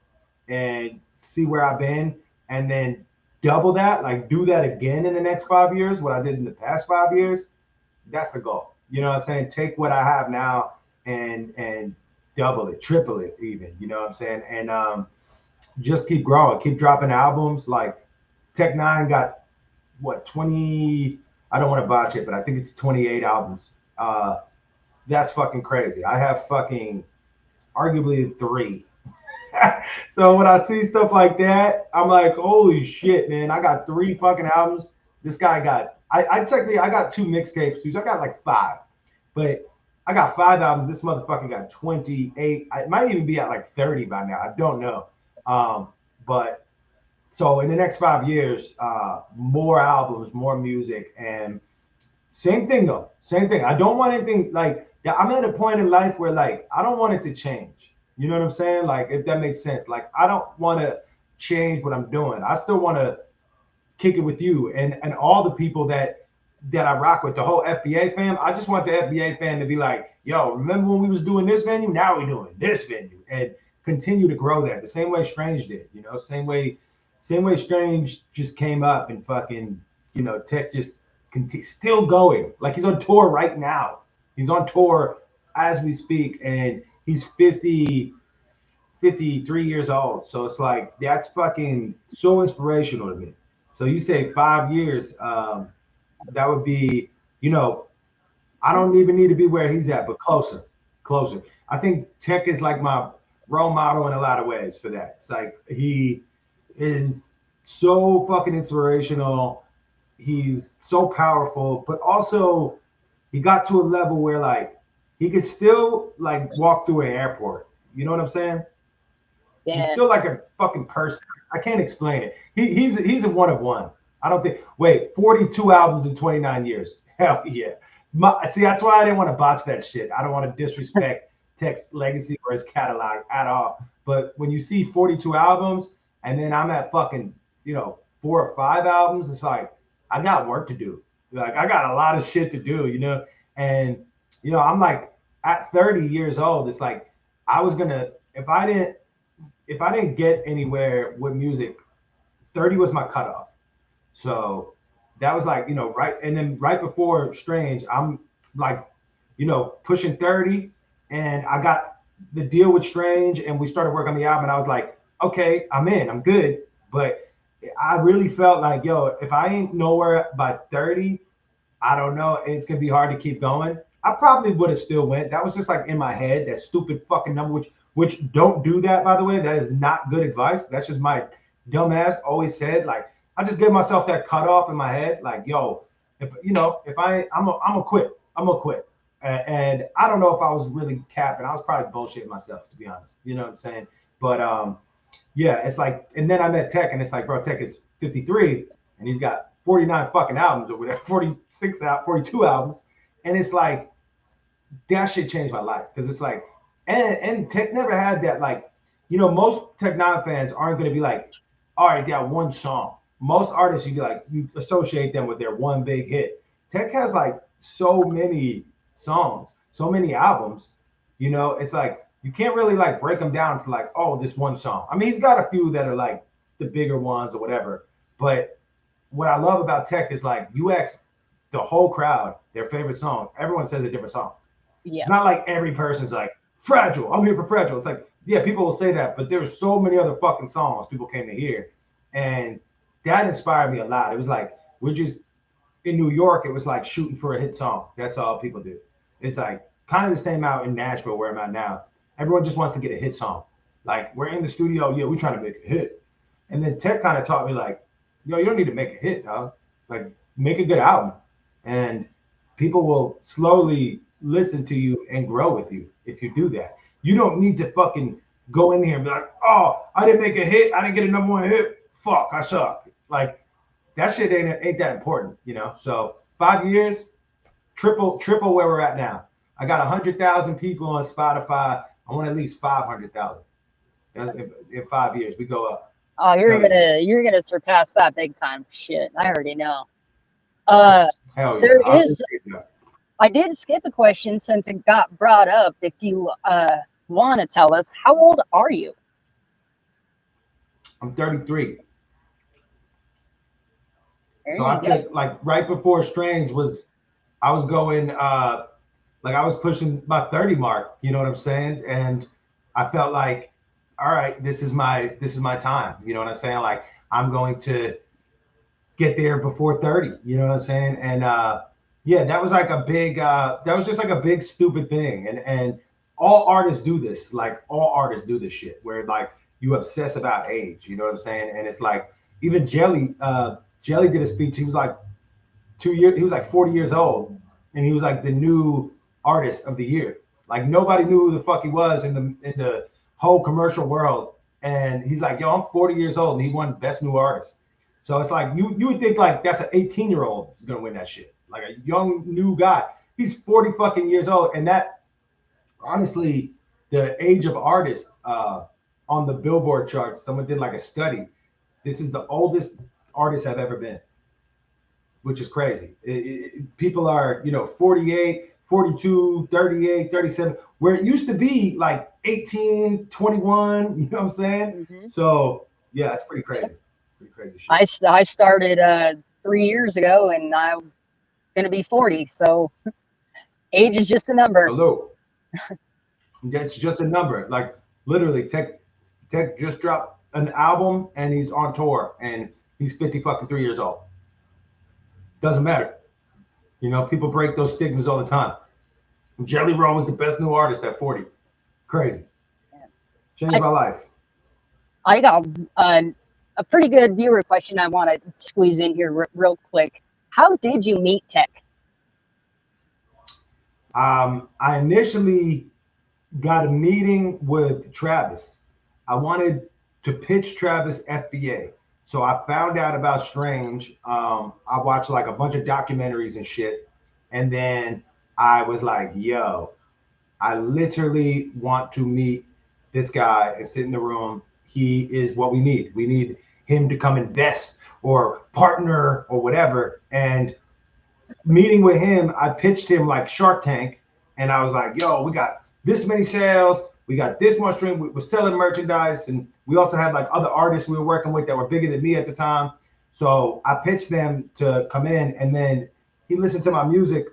and see where I've been, and then double that, like do that again in the next 5 years, what I did in the past 5 years, that's the goal. You know what I'm saying? Take what I have now and double it, triple it even, you know what I'm saying? And just keep growing, keep dropping albums. Like Tech Nine got what, 20, I don't want to botch it, but I think it's 28 albums. That's fucking crazy. I have fucking arguably 3. So when I see stuff like that, I'm like, holy shit, man, I got 3 fucking albums. This guy got, I technically, I got 2 mixtapes, dude. I got like 5, but I got 5 albums. This motherfucker got 28. I might even be at like 30 by now. I don't know. But so in the next 5 years, more albums, more music, and same thing though. Same thing. I don't want anything like, yeah, I'm at a point in life where like, I don't want it to change. You know what I'm saying? Like, if that makes sense. Like, I don't want to change what I'm doing. I still want to kick it with you and all the people that I rock with, the whole FBA fam. I just want the FBA fan to be like, yo, remember when we was doing this venue? Now we're doing this venue, and continue to grow that. The same way Strange did, you know, same way Strange just came up and fucking, you know, Tech just still going. Like, he's on tour right now. He's on tour as we speak, and he's 53 years old. So it's like, that's fucking so inspirational to me. So you say 5 years, that would be, you know, I don't even need to be where he's at, but closer. I think Tech is like my role model in a lot of ways for that. It's like, he is so fucking inspirational. He's so powerful, but also he got to a level where like he could still like walk through an airport. You know what I'm saying? Yeah. He's still like a fucking person. I can't explain it. He's a one of one. I don't think. Wait, 42 albums in 29 years. Hell yeah. See, that's why I didn't want to botch that shit. I don't want to disrespect Tech's legacy or his catalog at all. But when you see 42 albums and then I'm at fucking, you know, 4 or 5 albums, it's like, I got work to do. Like, I got a lot of shit to do, you know? And, you know, I'm like, at 30 years old, it's like, I was gonna, if I didn't get anywhere with music, 30 was my cutoff. So that was like, you know, right. And then right before Strange, I'm like, you know, pushing 30, and I got the deal with Strange, and we started working on the album, and I was like, okay, I'm in, I'm good. But I really felt like, yo, if I ain't nowhere by 30, I don't know, it's gonna be hard to keep going. I probably would have still went. That was just like in my head, that stupid fucking number, which don't do that, by the way. That is not good advice. That's just my dumbass always said. Like, I just gave myself that cutoff in my head. Like, yo, I'm gonna quit. I'm gonna quit. And I don't know if I was really capping. I was probably bullshitting myself, to be honest. You know what I'm saying? But yeah, it's like, and then I met Tech, and it's like, bro, Tech is 53, and he's got 49 fucking albums or whatever, 42 albums, and it's like that shit changed my life because it's like, and Tech never had that, like, most Tech Nine fans aren't gonna be like, all right, they got one song. Most artists, you associate them with their one big hit. Tech has like so many songs, so many albums. It's like you can't really like break them down to like, oh, this one song. I mean, he's got a few that are like the bigger ones or whatever. But what I love about Tech is like you ask the whole crowd their favorite song. Everyone says a different song. Yeah. It's not like every person's like, Fragile, I'm here for Fragile. It's like, yeah, people will say that, but there's so many other fucking songs people came to hear. And that inspired me a lot. It was like, we're just in New York, it was like shooting for a hit song. That's all people do. It's like kind of the same out in Nashville where I'm at now. Everyone just wants to get a hit song. Like, we're in the studio, yeah, we're trying to make a hit. And then Tech kind of taught me like, you don't need to make a hit, dog. Like, make a good album. And people will slowly listen to you and grow with you if you do that. You don't need to fucking go in here and be like, oh, I didn't make a hit. I didn't get a number one hit. Fuck, I suck. Like, that shit ain't that important, So 5 years, triple where we're at now. I got 100,000 people on Spotify. I want at least 500,000. In 5 years, we go up. Oh, you're gonna surpass that big time. Shit, I already know. Hell yeah. I did skip a question since it got brought up. If you want to tell us, how old are you? I'm 33. So I took like right before Strange I was going like I was pushing my 30 mark, you know what I'm saying? And I felt like, all right, this is my time. You know what I'm saying? Like, I'm going to get there before 30, you know what I'm saying? And yeah, that was like a big that was just like a big stupid thing. And all artists do this, like all artists do this shit where like you obsess about age, you know what I'm saying? And it's like even Jelly did a speech. He was like 2 years, he was like 40 years old, and he was like the new artist of the year. Like, nobody knew who the fuck he was in the whole commercial world. And he's like, yo, I'm 40 years old, and he won Best New Artist. So it's like you would think like that's an 18-year-old is gonna win that shit. Like a young new guy. He's 40 fucking years old. And that, honestly, the age of artists on the Billboard charts, someone did like a study. This is the oldest artists have ever been, which is crazy. People are, 48, 42, 38, 37, where it used to be like 18, 21, you know what I'm saying? Mm-hmm. So yeah, it's pretty crazy. Pretty crazy shit. I started 3 years ago, and I'm gonna be 40, so age is just a number. Hello. That's just a number. Like, literally, Tech just dropped an album and he's on tour and he's 53 years old. Doesn't matter. People break those stigmas all the time. Jehry Robinson was the best new artist at 40. Crazy. Changed my life. I got a pretty good viewer question I want to squeeze in here real quick. How did you meet Tech? I initially got a meeting with Travis. I wanted to pitch Travis FBA. So I found out about Strange. I watched like a bunch of documentaries and shit. And then I was like, yo, I literally want to meet this guy and sit in the room. He is what we need. We need him to come invest or partner or whatever. And meeting with him, I pitched him like Shark Tank. And I was like, yo, we got this many sales. We got this much stream. We were selling merchandise. And we also had like other artists we were working with that were bigger than me at the time. So I pitched them to come in, and then he listened to my music.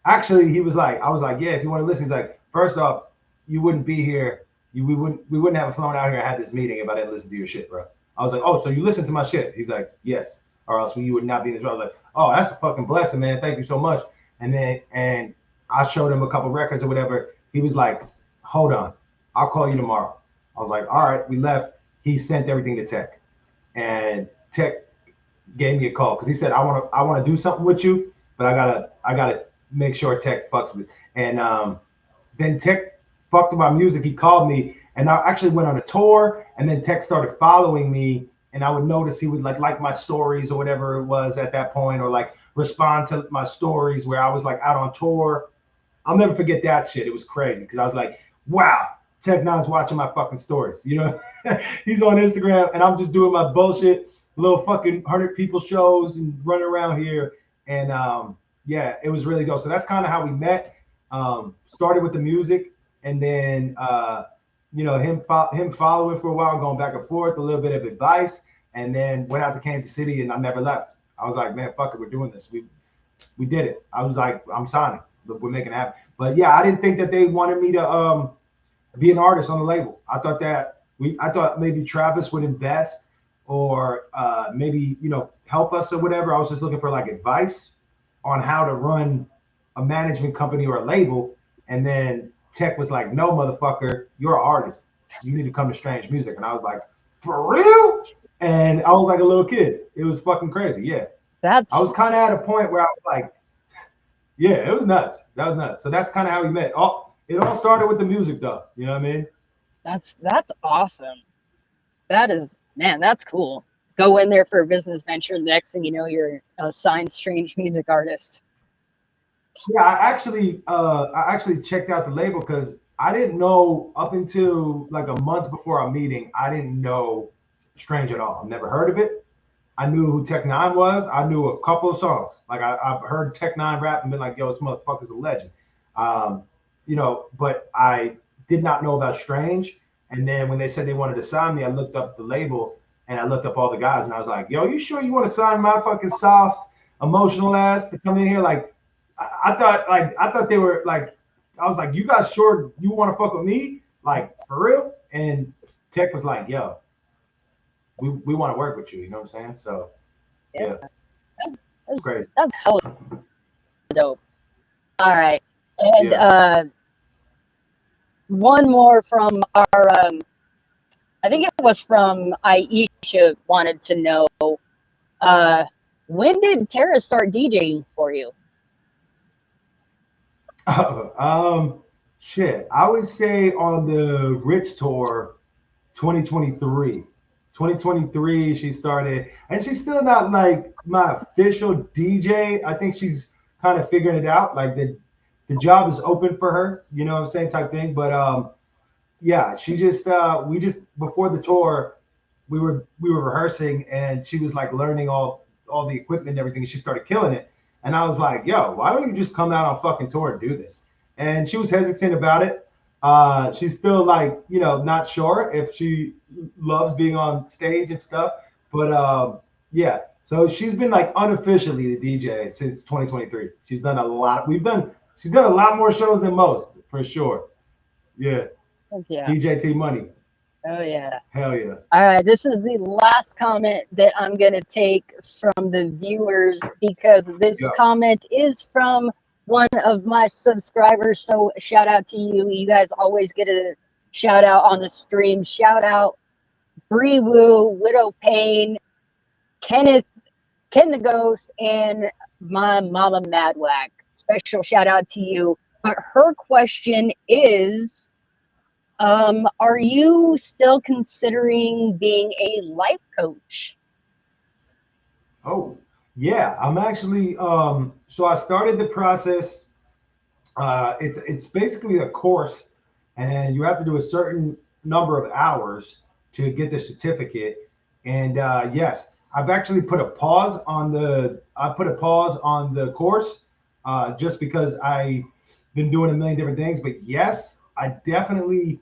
Actually, he was like, I was like, yeah, if you want to listen. He's like, first off, you wouldn't be here. We wouldn't have flown out here and had this meeting if I didn't listen to your shit, bro. I was like, oh, so you listen to my shit? He's like, yes, or else you would not be in this room. I was like, oh, that's a fucking blessing, man. Thank you so much. And I showed him a couple records or whatever. He was like, hold on, I'll call you tomorrow. I was like, all right, we left. He sent everything to Tech, and Tech gave me a call because he said, I want to do something with you. but I gotta make sure Tech fucks with. And then Tech fucked with my music. He called me, and I actually went on a tour. And then Tech started following me, and I would notice he would like my stories or whatever it was at that point, or like respond to my stories where I was like out on tour. I'll never forget that shit. It was crazy because I was like, wow, Tech Nine's watching my fucking stories. You know, he's on Instagram and I'm just doing my bullshit, little fucking 100 people shows and running around here. And yeah, it was really dope. So that's kind of how we met. Started with the music, and then you know, him following for a while, going back and forth, a little bit of advice, and then went out to Kansas City, and I never left. I was like, man, fuck it, we're doing this. We did it. I was like, I'm signing. We're making it happen. But yeah, I didn't think that they wanted me to be an artist on the label. I thought maybe Travis would invest, or maybe, you know, help us or whatever. I was just looking for like advice on how to run a management company or a label. And then Tech was like, no, motherfucker, you're an artist. You need to come to Strange Music. And I was like, for real? And I was like a little kid. It was fucking crazy. Yeah. I was kind of at a point where I was like, yeah, it was nuts. That was nuts. So that's kind of how we met. It all started with the music, though. You know what I mean? That's awesome. That is, man, that's cool. Go in there for a business venture. The next thing you know, you're a signed Strange Music artist. Yeah, I actually checked out the label because I didn't know up until like a month before our meeting. I didn't know Strange at all. I've never heard of it. I knew who Tech Nine was. I knew a couple of songs. Like I've heard Tech Nine rap and been like, yo, this motherfucker's a legend. You know, but I did not know about Strange. And then when they said they wanted to sign me, I looked up the label and I looked up all the guys and I was like, yo, you sure you want to sign my fucking soft, emotional ass to come in here? Like, I thought they were like, I was like, you guys sure you want to fuck with me? Like, for real? And Tech was like, yo, we want to work with you. You know what I'm saying? So, yeah. That's crazy. That's hella dope. All right. And one more from our, I think it was from Aisha, wanted to know, when did Tara start DJing for you? Shit. I would say on the Ritz tour, 2023. 2023, she started, and she's still not like my official DJ. I think she's kind of figuring it out. Like the job is open for her, you know what I'm saying, type thing. But yeah, she just we just before the tour, we were rehearsing, and she was like learning all the equipment and everything. And she started killing it, and I was like, yo, why don't you just come out on fucking tour and do this? And she was hesitant about it. She's still like, you know, not sure if she loves being on stage and stuff. But yeah, so she's been like unofficially the DJ since 2023. She's done a lot. She's done a lot more shows than most, for sure. Yeah. Yeah. DJ T Money. Oh yeah. Hell yeah. All right, this is the last comment that I'm gonna take from the viewers, because this comment is from one of my subscribers. So shout out to you. You guys always get a shout out on the stream. Shout out Bree Woo, Widow Payne, Ken the Ghost, and my mama Madwack. Special shout out to you. But her question is, are you still considering being a life coach? Oh, yeah. I'm actually so I started the process. It's basically a course, and you have to do a certain number of hours to get the certificate. And yes, I've actually put a pause on the course just because I've been doing a million different things. But yes, I definitely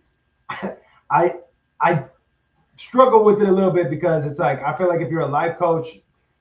I struggle with it a little bit, because it's like, I feel like if you're a life coach,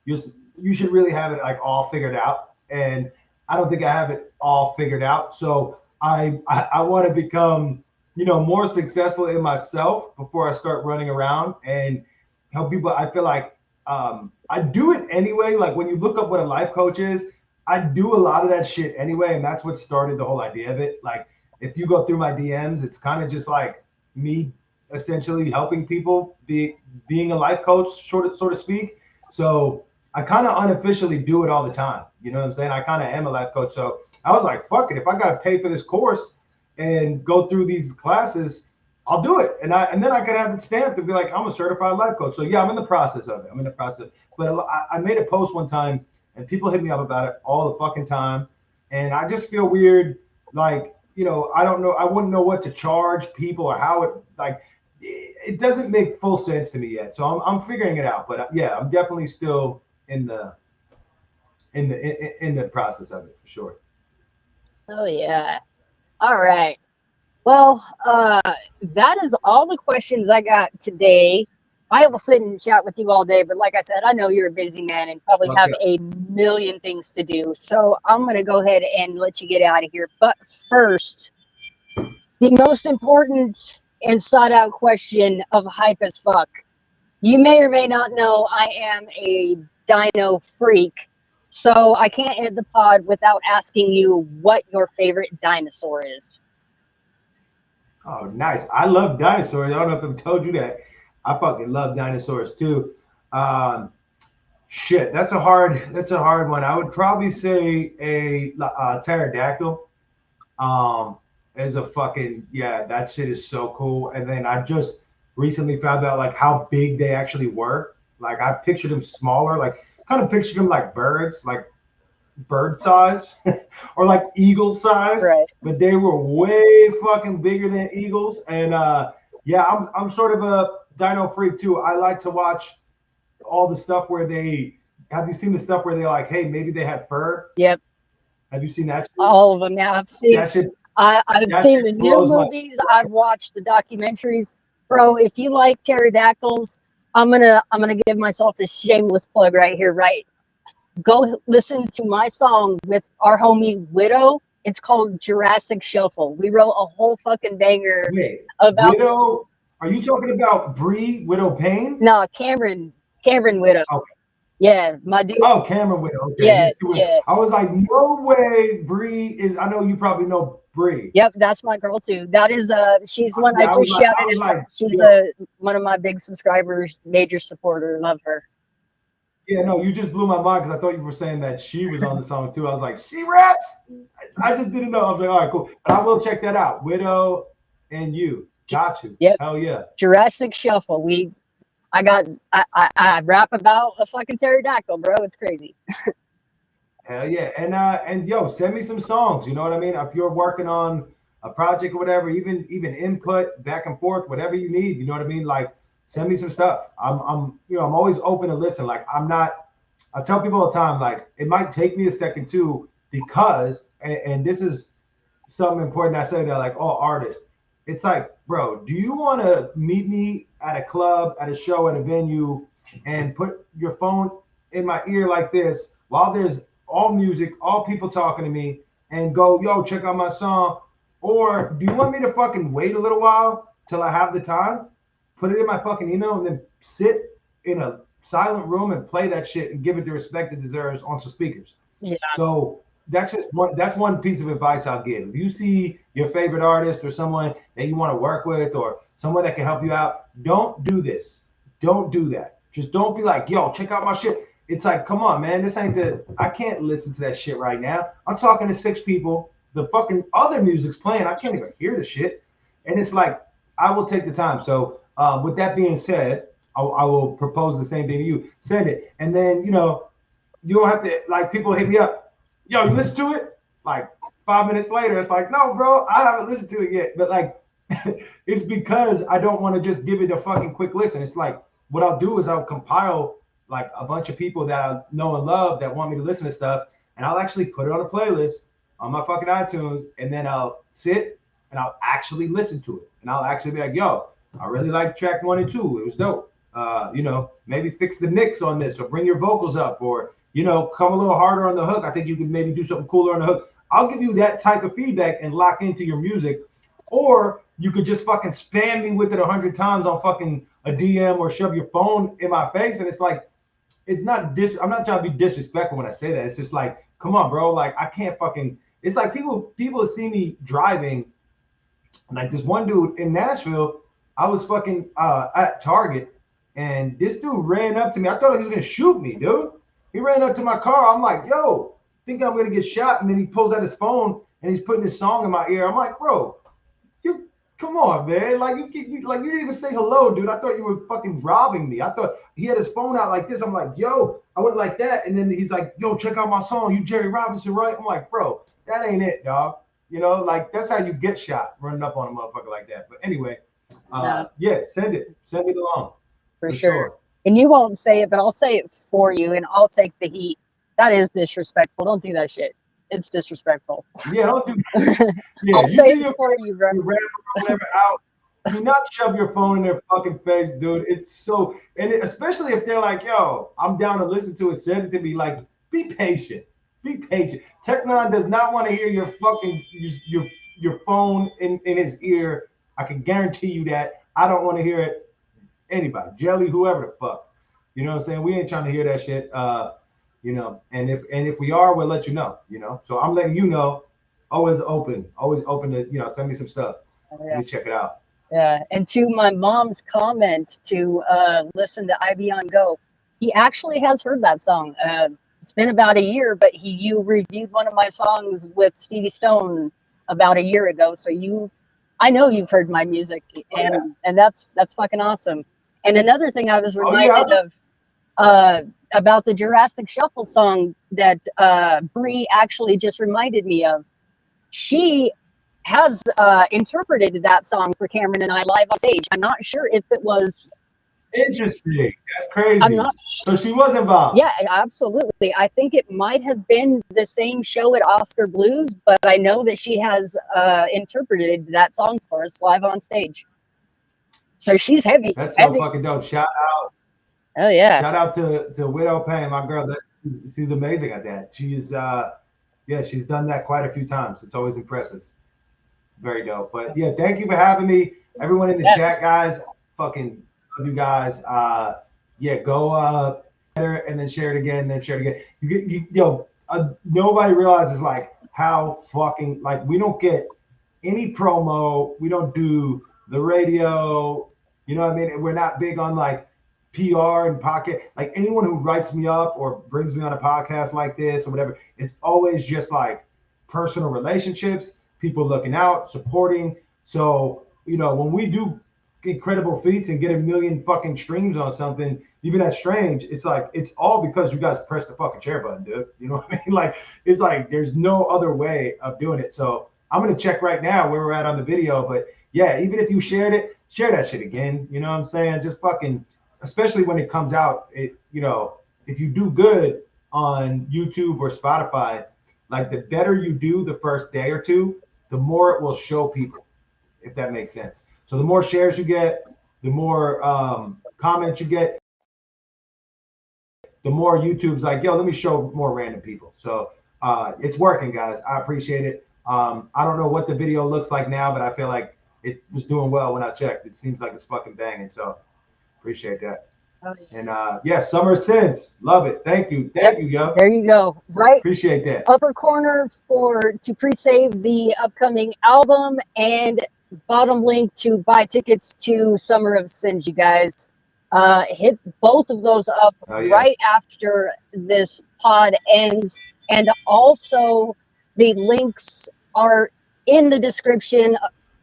you should really have it like all figured out. And I don't think I have it all figured out. So I want to become, you know, more successful in myself before I start running around and help people. I feel like I do it anyway. Like when you look up what a life coach is, I do a lot of that shit anyway. And that's what started the whole idea of it. Like if you go through my DMs, it's kind of just like me essentially helping people being a life coach, so to speak. So I kind of unofficially do it all the time. You know what I'm saying? I kind of am a life coach. So I was like, fuck it. If I got to pay for this course and go through these classes, I'll do it. And then I could have it stamped and be like, I'm a certified life coach. So yeah, I'm in the process of it. I'm in the process. But I made a post one time and people hit me up about it all the fucking time. And I just feel weird. Like, you know, I don't know. I wouldn't know what to charge people or how it, like, it doesn't make full sense to me yet. So I'm figuring it out. But yeah, I'm definitely still in the process of it for sure. Oh yeah. All right. Well, that is all the questions I got today. I will sit and chat with you all day, but like I said, I know you're a busy man and probably have a million things to do. So I'm going to go ahead and let you get out of here. But first, the most important and sought out question of Hype as Fuck. You may or may not know I am a dino freak. So I can't end the pod without asking you what your favorite dinosaur is. Oh, nice. I love dinosaurs. I don't know if I've told you that. I fucking love dinosaurs too. Shit, that's a hard one. I would probably say a pterodactyl. Is a fucking, yeah, that shit is so cool. And then I just recently found out like how big they actually were. Like I pictured them smaller, like kind of pictured them like birds, like bird size or like eagle size, right? But they were way fucking bigger than eagles. And yeah, I'm sort of a dino freak too. I like to watch all the stuff where they, have you seen the stuff where they're like, hey, maybe they had fur? Yep. Have you seen that shit? All of them. Yeah, I've seen that shit. I've seen the new movies. I've watched the documentaries. Bro, if you like pterodactyls, I'm gonna give myself a shameless plug right here, right? Go listen to my song with our homie Widow. It's called Jurassic Shuffle. We wrote a whole fucking banger about Widow. Are you talking about Bree Widow Payne? No, Cameron Widow. Okay. Yeah, my dude. Oh, Cameron Widow. Okay. Yeah. I was like, no way, Bree is. I know you probably know Bree. Yep, that's my girl too. That is she's one I just shouted out. She's one of my big subscribers, major supporter. Love her. Yeah, no, you just blew my mind because I thought you were saying that she was on the song too. I was like, she raps. I just didn't know. I was like, all right, cool. But I will check that out. Widow and you. Got you. Yep. Hell yeah. Jurassic Shuffle. I rap about a fucking pterodactyl, bro. It's crazy. Hell yeah. And yo, send me some songs. You know what I mean? If you're working on a project or whatever, even input back and forth, whatever you need, you know what I mean? Like send me some stuff. I'm always open to listen. Like I tell people all the time, like it might take me a second too, because and this is something important I say that like all artists. It's like, bro, do you want to meet me at a club, at a show, at a venue, and put your phone in my ear like this while there's all music, all people talking to me, and go, yo, check out my song? Or do you want me to fucking wait a little while till I have the time, put it in my fucking email, and then sit in a silent room and play that shit and give it the respect it deserves on some speakers? Yeah. So that's one piece of advice I'll give. If you see your favorite artist or someone that you want to work with or someone that can help you out, don't do this. Don't do that. Just don't be like, yo, check out my shit. It's like, come on, man. This ain't I can't listen to that shit right now. I'm talking to 6 people. The fucking other music's playing. I can't even hear the shit. And it's like, I will take the time. So with that being said, I will propose the same thing to you. Send it. And then, you don't have to, like, people hit me up. Yo, you listen to it? Like 5 minutes later, it's like, no, bro, I haven't listened to it yet. But like, it's because I don't want to just give it a fucking quick listen. It's like, what I'll do is I'll compile like a bunch of people that I know and love that want me to listen to stuff. And I'll actually put it on a playlist on my fucking iTunes. And then I'll sit and I'll actually listen to it. And I'll actually be like, yo, I really like track 1 and 2. It was dope. Maybe fix the mix on this or bring your vocals up or, come a little harder on the hook. I think you could maybe do something cooler on the hook. I'll give you that type of feedback and lock into your music. Or you could just fucking spam me with it 100 times on fucking a DM or shove your phone in my face. And it's like, I'm not trying to be disrespectful when I say that. It's just like, come on, bro. Like, I can't fucking, it's like people see me driving. Like this one dude in Nashville, I was fucking at Target and this dude ran up to me. I thought he was going to shoot me, dude. He ran up to my car. I'm like, yo, think I'm gonna get shot. And then he pulls out his phone and he's putting his song in my ear. I'm like, bro, you come on, man. Like you didn't even say hello, dude. I thought you were fucking robbing me. I thought he had his phone out like this. I'm like, yo, I went like that. And then he's like, yo, check out my song. You Jehry Robinson, right? I'm like, bro, that ain't it, dog. You know, like that's how you get shot, running up on a motherfucker like that. But anyway, yeah, send it along. For sure. And you won't say it, but I'll say it for you, and I'll take the heat. That is disrespectful. Don't do that shit. It's disrespectful. Yeah, don't do that. Yeah, I'll say it for you, bro. You whatever out. Do not shove your phone in their fucking face, dude. It's so, and especially if they're like, yo, I'm down to listen to it, send it to me. Like, be patient. Be patient. Technon does not want to hear your fucking your phone in his ear. I can guarantee you that. I don't want to hear it. Anybody, Jelly, whoever the fuck. You know what I'm saying? We ain't trying to hear that shit. You know, and if we are, we'll let you know, you know. So I'm letting you know, always open to, you know, send me some stuff. Let me check it out. Yeah, and to my mom's comment to listen to Ivy on Go, he actually has heard that song. It's been about a year, but you reviewed one of my songs with Stevie Stone about a year ago. So I know you've heard my music, and that's fucking awesome. And another thing I was reminded of about the Jurassic Shuffle song that Bree actually just reminded me of. She has interpreted that song for Cameron and I live on stage. I'm not sure if it was interesting. That's crazy. I'm not so she was involved. Yeah, absolutely. I think it might have been the same show at Oscar Blues, but I know that she has interpreted that song for us live on stage. So she's heavy. That's so fucking dope. Shout out. Oh yeah. Shout out to Widow Payne, my girl. She's amazing at that. She's she's done that quite a few times. It's always impressive. Very dope. But yeah, thank you for having me. Everyone in the chat, guys. Fucking love you guys. Go and then share it again, and then share it again. Nobody realizes like how fucking like we don't get any promo. We don't do the radio. You know what I mean? We're not big on like PR and pocket. Like anyone who writes me up or brings me on a podcast like this or whatever, it's always just like personal relationships, people looking out, supporting. So, you know, when we do incredible feats and get 1 million fucking streams on something, even that's strange, it's like, it's all because you guys press the fucking share button, dude. You know what I mean? Like, it's like, there's no other way of doing it. So I'm going to check right now where we're at on the video. But yeah, even if you shared it, share that shit again. You know what I'm saying? Just fucking, especially when it comes out, you know, if you do good on YouTube or Spotify, like the better you do the first day or two, the more it will show people, if that makes sense. So the more shares you get, the more comments you get, the more YouTube's like, yo, let me show more random people. So it's working, guys. I appreciate it. I don't know what the video looks like now, but I feel like it was doing well when I checked. It seems like it's fucking banging. So appreciate that. Oh, yeah. And Summer Sins, love it. Thank you, yo. There you go. Right, appreciate that. Upper corner to pre-save the upcoming album, and bottom link to buy tickets to Summer of Sins. You guys, hit both of those up right after this pod ends, and also the links are in the description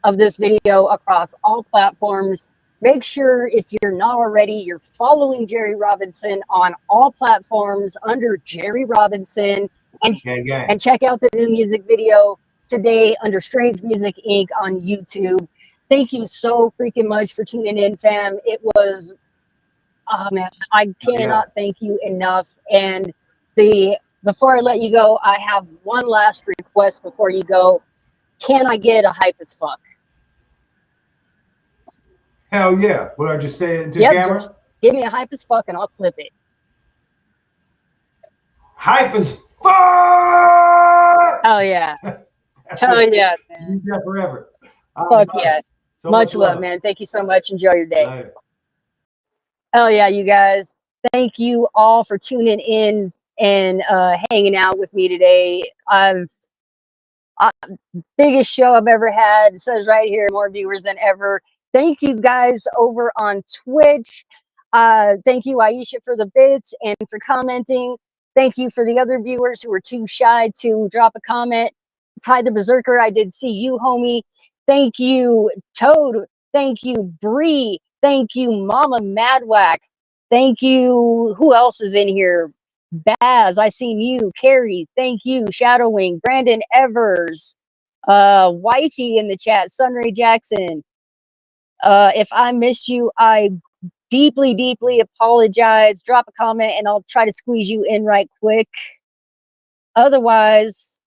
of this video across all platforms. Make sure, if you're not already, you're following Jehry Robinson on all platforms under Jehry Robinson, and check out the new music video today under Strange Music Inc. on YouTube. Thank you so freaking much for tuning in, fam. It was, oh man, I cannot thank you enough. And before I let you go, I have one last request before you go. Can I get a hype as fuck? Hell yeah. What I just say it into camera? Just give me a hype as fuck and I'll clip it. Hype as fuck! Hell yeah. Hell yeah, man. Yeah, forever. Fuck yeah. So much love, man. Thank you so much. Enjoy your day. Later. Hell yeah, you guys. Thank you all for tuning in and hanging out with me today. Biggest show I've ever had. It says right here, more viewers than ever. Thank you guys over on Twitch. Thank you, Aisha, for the bits and for commenting. Thank you for the other viewers who were too shy to drop a comment. Ty the Berserker, I did see you, homie. Thank you, Toad. Thank you, Bree. Thank you, Mama Madwack. Thank you. Who else is in here? Baz, I seen you. Carrie, thank you. Shadowwing, Brandon Evers, Wifey in the chat, Sunray Jackson. If I missed you, I deeply, deeply apologize. Drop a comment and I'll try to squeeze you in right quick. Otherwise,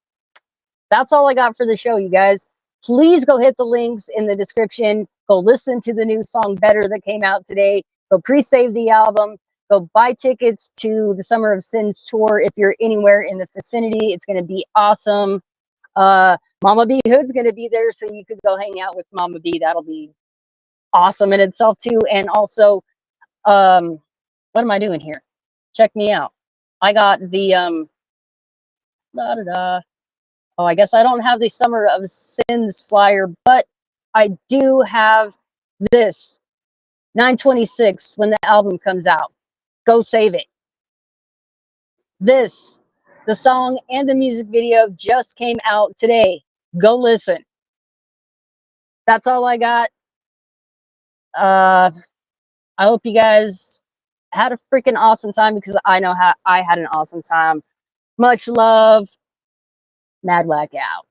that's all I got for the show, you guys. Please go hit the links in the description. Go listen to the new song Better that came out today. Go pre-save the album. Go buy tickets to the Summer of Sins tour if you're anywhere in the vicinity. It's going to be awesome. Mama B Hood's going to be there, so you could go hang out with Mama B. That'll be awesome in itself too. And also, what am I doing here? Check me out. I got the oh, I guess I don't have the Summer of Sins flyer, but I do have this 9/26 when the album comes out. Go save it. This, the song and the music video just came out today. Go listen. That's all I got. I hope you guys had a freaking awesome time, because I know how I had an awesome time. Much love. Madwack out.